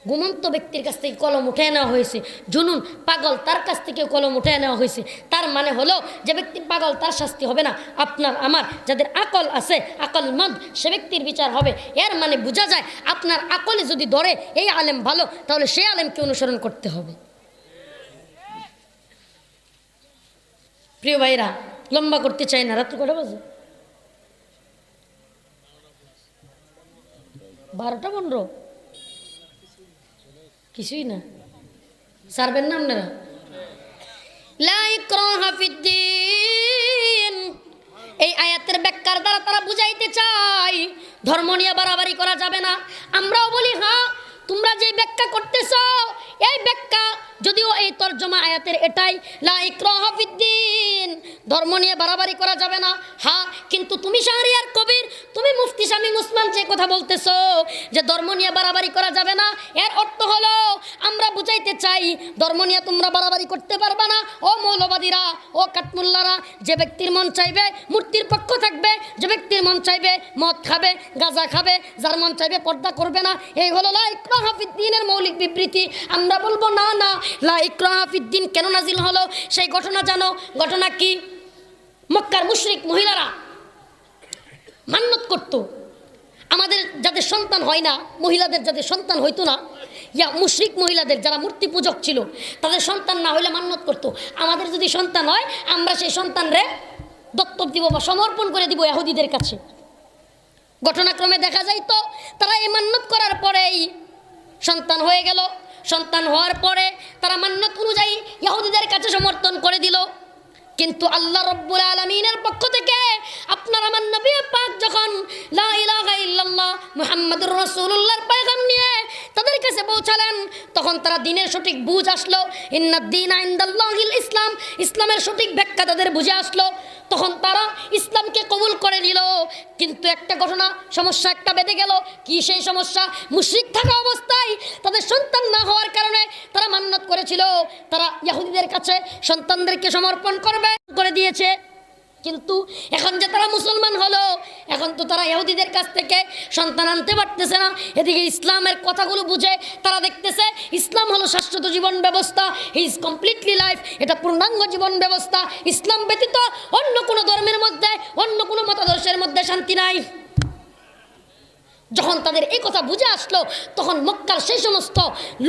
ঘুমন্ত ব্যক্তির কাছ থেকে কলম উঠে নেওয়া হয়েছে, জুনুন পাগল তার কাছ থেকে কলম উঠে নেওয়া হয়েছে। তার মানে হলো যে ব্যক্তি পাগল তার শাস্তি হবে না, আপনার আমার যাদের আকল আছে, আকলমন্দ, সে ব্যক্তির বিচার হবে। এর মানে বোঝা যায় আপনার আকলে যদি ধরে এই আলেম ভালো, তাহলে সেই আলেমকে অনুসরণ করতে হবে। প্রিয় ভাইরা, লম্বা করতে চাই না, রাত্র কটা বাজে? 12টা 15, কিছুই না। সারবেন না আপনারা? লা ইকরাহা ফিদ্দিন, এই আয়াতের ব্যাখ্যার দ্বারা তারা বুঝাইতে চায় ধর্ম নিয়ে বাড়াবাড়ি করা যাবে না। আমরাও বলি হ্যাঁ, তোমরা যে ব্যাখ্যা করতেছো এই ব্যাখ্যা, যদিও এই তর্জমা আয়াতের এটাই, লা ইকরাহা ফিদ্দিন, ধর্ম নিয়ে বাড়াবাড়ি করা যাবে না। হ্যাঁ, কিন্তু তুমি শাহরিয়ার কবির, তুমি মুফতি শামীম ওসমান যে কথা বলতেছো যে ধর্ম নিয়ে বাড়াবাড়ি করা যাবে না, এর অর্থ হলো আমরা বুঝাইতে চাই ধর্ম নিয়ে তোমরা বাড়াবাড়ি করতে পারবে না। ও মৌলবাদীরা, ও কাঠমুল্লারা, যে ব্যক্তির মন চাইবে মূর্তির পক্ষ থাকবে, যে ব্যক্তির মন চাইবে মদ খাবে, গাঁজা খাবে, যার মন চাইবে পর্দা করবে না, এই হলো লা ইকরাহা ফিদ্দিনের মৌলিক বিবৃতি। আমরা বলবো না না, লা ইকরাহা ফিদ্দিন কেন নাজিল হলো সেই ঘটনা জানো? ঘটনা কি? মক্কার মুশরিক মহিলারা মান্যত করত, আমাদের যাদের সন্তান হয় না, মহিলাদের যাদের সন্তান হইতো না, ইয়া মুশরিক মহিলাদের যারা মূর্তি পূজক ছিল, তাদের সন্তান না হইলে মান্যত করত, আমাদের যদি সন্তান হয় আমরা সেই সন্তানরে দত্তক দিব বা সমর্পণ করে দিব ইহুদিদের কাছে। ঘটনাক্রমে দেখা যায় তো তারা এই মান্যত করার পরেই সন্তান হয়ে গেল। সন্তান হওয়ার পরে তারা মান্যত অনুযায়ী ইহুদিদের কাছে সমর্থন করে দিল। কিন্তু আল্লাহ রব্বুল আলামিনের পক্ষ থেকে আপনার আমার নবী পাক যখন লা ইলাহা ইল্লাল্লাহ মুহাম্মাদুর রাসূলুল্লাহর পয়গাম নিয়ে তাদের কাছে পৌঁছালেন, তখন তারা দ্বীনের সঠিক বুঝ আসলো। ইন্নাদ-দীনা ইনদাল্লাহিল ইসলাম, ইসলামের সঠিক ব্যাখ্যা তাদের বুঝে আসলো। তখন তারা ইসলামকে কবুল করে নিল। কিন্তু একটা ঘটনা, সমস্যা একটা বেঁধে গেল। কি সেই সমস্যা? মুশরিক থাকা অবস্থায় তাদের সন্তান না হওয়ার কারণে তারা মান্যত করেছিল তারা ইহুদিদের কাছে সন্তানদেরকে সমর্পণ করে দিয়েছে। কিন্তু এখন যে তারা মুসলমান হলো, এখন তো তারা ইহুদিদের কাছ থেকে সন্তান আনতে পারতেছে না। এদিকে ইসলামের কথাগুলো বুঝে তারা দেখতেছে ইসলাম হলো শাশ্বত জীবন ব্যবস্থা, ইজ কমপ্লিটলি লাইফ, এটা পূর্ণাঙ্গ জীবন ব্যবস্থা। ইসলাম ব্যতীত অন্য কোনো ধর্মের মধ্যে, অন্য কোনো মতাদর্শের মধ্যে শান্তি নাই। যখন তাদের এই কথা বুঝে আসলো, তখন মক্কার সেই সমস্ত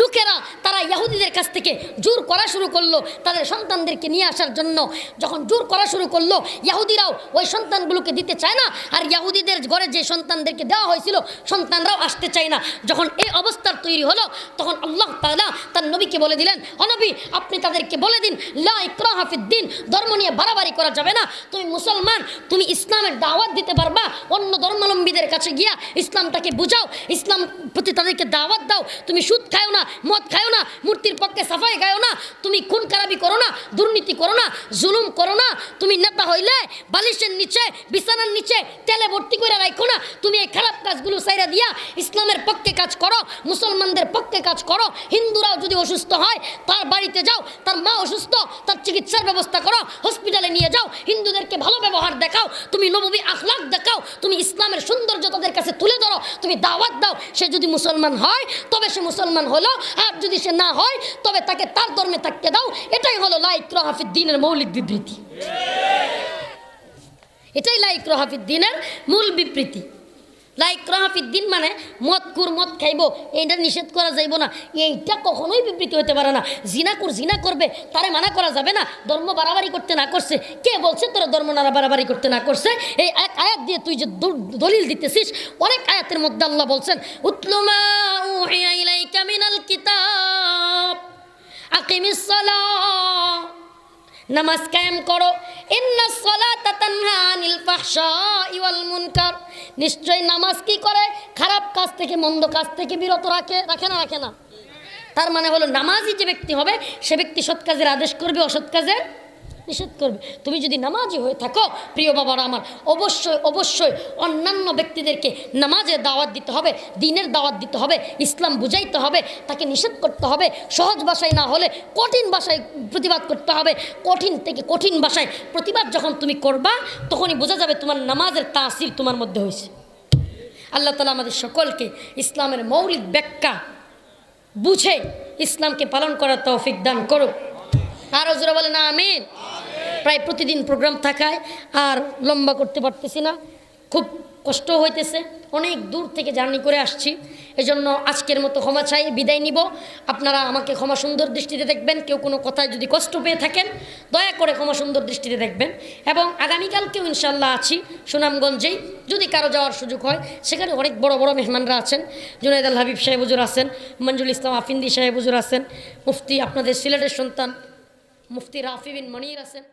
লোকেরা তারা ইহুদিদের কাছ থেকে জোর করা শুরু করলো তাদের সন্তানদেরকে নিয়ে আসার জন্য। যখন জোর করা শুরু করলো, ইহুদিরাও ওই সন্তানগুলোকে দিতে চায় না, আর ইহুদিদের ঘরে যে সন্তানদেরকে দেওয়া হয়েছিল সন্তানরাও আসতে চায় না। যখন এই অবস্থার তৈরি হলো, তখন আল্লাহ তাআলা তার নবীকে বলে দিলেন, ও নবী, আপনি তাদেরকে বলে দিন লা ইকরাহা ফিদ্দিন, ধর্ম নিয়ে বাড়াবাড়ি করা যাবে না। তুমি মুসলমান, তুমি ইসলামের দাওয়াত দিতে পারবা, অন্য ধর্মাবলম্বীদের কাছে গিয়া ইসলামটাকে বুঝাও, ইসলাম প্রতি তাদেরকে দাওয়াত দাও। তুমি সুদ খাও না, মদ খাও না, মূর্তির পক্ষে সাফাই গাও না, তুমি খুন খারাপি করো না, দুর্নীতি করো না, জুলুম করো না। তুমি নেতা হইলে বালিশের নিচে, বিছানার নিচে তেলে ভর্তি করে রাখো না। তুমি এই খারাপ কাজগুলো সাইরা দিয়া ইসলামের পক্ষে কাজ করো, মুসলমানদের পক্ষে কাজ করো। হিন্দুরাও যদি অসুস্থ হয় তার বাড়িতে যাও, তার মা অসুস্থ তার চিকিৎসার ব্যবস্থা করো, হসপিটালে নিয়ে যাও, হিন্দুদেরকে ভালো ব্যবহার দেখাও, তুমি নববী আখলাক দেখাও, তুমি ইসলামের সৌন্দর্য তাদের কাছে তুলে ধরো, তুমি দাওয়াত দাও। সে যদি মুসলমান হয় তবে সে মুসলমান হলো, আর যদি সে না হয় তবে তাকে তার ধর্মে থাকতে দাও। এটাই হলো লা ইকরাহা ফিদ্দিনের মৌলিক বিবৃতি। এটাই লা ইকরাহা ফিদ্দিনের মূল বিবৃতি। লা ইকরাহা ফিদ্দিন মানে মদ খাইব এইটা নিষেধ করা যাইব না, এইটা কখনোই বিবৃতি হতে পারে না। জিনা করবে তারে মানা করা যাবে না, ধর্ম বাড়াবাড়ি করতে না করছে। কে বলছে তোরা ধর্ম না বাড়াবাড়ি করতে না করছে? এই এক আয়াত দিয়ে তুই যে দলিল দিতেছিস, অনেক আয়াতের মধ্যে আল্লাহ বলছেন, উতলু মা উহিয়া ইলাইকা মিনাল কিতাব আকিমিস সালাহ, নামাজ কায়েম করো। ইন্নাস সালাতা তানহা আনিল ফাহশাই ওয়াল মুনকার, নিশ্চয় নামাজ কি করে? খারাপ কাজ থেকে, মন্দ কাজ থেকে বিরত রাখে না। তার মানে হলো নামাজি যে ব্যক্তি হবে সে ব্যক্তি সৎ কাজের আদেশ করবে, অসৎ কাজের নিষেধ করবে। তুমি যদি নামাজি হয়ে থাকো প্রিয় বাবারা আমার, অবশ্যই অবশ্যই অন্যান্য ব্যক্তিদেরকে নামাজের দাওয়াত দিতে হবে, দ্বীনের দাওয়াত দিতে হবে, ইসলাম বুঝাইতে হবে, তাকে নিষেধ করতে হবে। সহজ ভাষায় না হলে কঠিন ভাষায় প্রতিবাদ করতে হবে। কঠিন থেকে কঠিন ভাষায় প্রতিবাদ যখন তুমি করবা তখনই বোঝা যাবে তোমার নামাজের তাসির তোমার মধ্যে হয়েছে। আল্লাহ তাআলা আমাদের সকলকে ইসলামের মৌলিক ব্যাখ্যা বুঝে ইসলামকে পালন করার তৌফিক দান করুক। আর জোরে বলেন আমিন। প্রায় প্রতিদিন প্রোগ্রাম থাকায় আর লম্বা করতে পারতেছি না, খুব কষ্ট হইতেছে, অনেক দূর থেকে জার্নি করে আসছি। এজন্য আজকের মতো ক্ষমা চাই, বিদায় নিব। আপনারা আমাকে ক্ষমা সুন্দর দৃষ্টিতে দেখবেন। কেউ কোনো কথায় যদি কষ্ট পেয়ে থাকেন দয়া করে ক্ষমা সুন্দর দৃষ্টিতে দেখবেন। এবং আগামীকালকেও ইনশাল্লাহ আছি সুনামগঞ্জেই, যদি কারো যাওয়ার সুযোগ হয়। সেখানে অনেক বড় বড় মেহমানরা আছেন। জুনায়েদ আল হাবিব সাহেব হুজুর আছেন, মঞ্জুল ইসলাম আফিন্দি সাহেব হুজুর আছেন, মুফতি আপনাদের সিলেটের সন্তান মুফতি রাফি বিন মনির আছেন।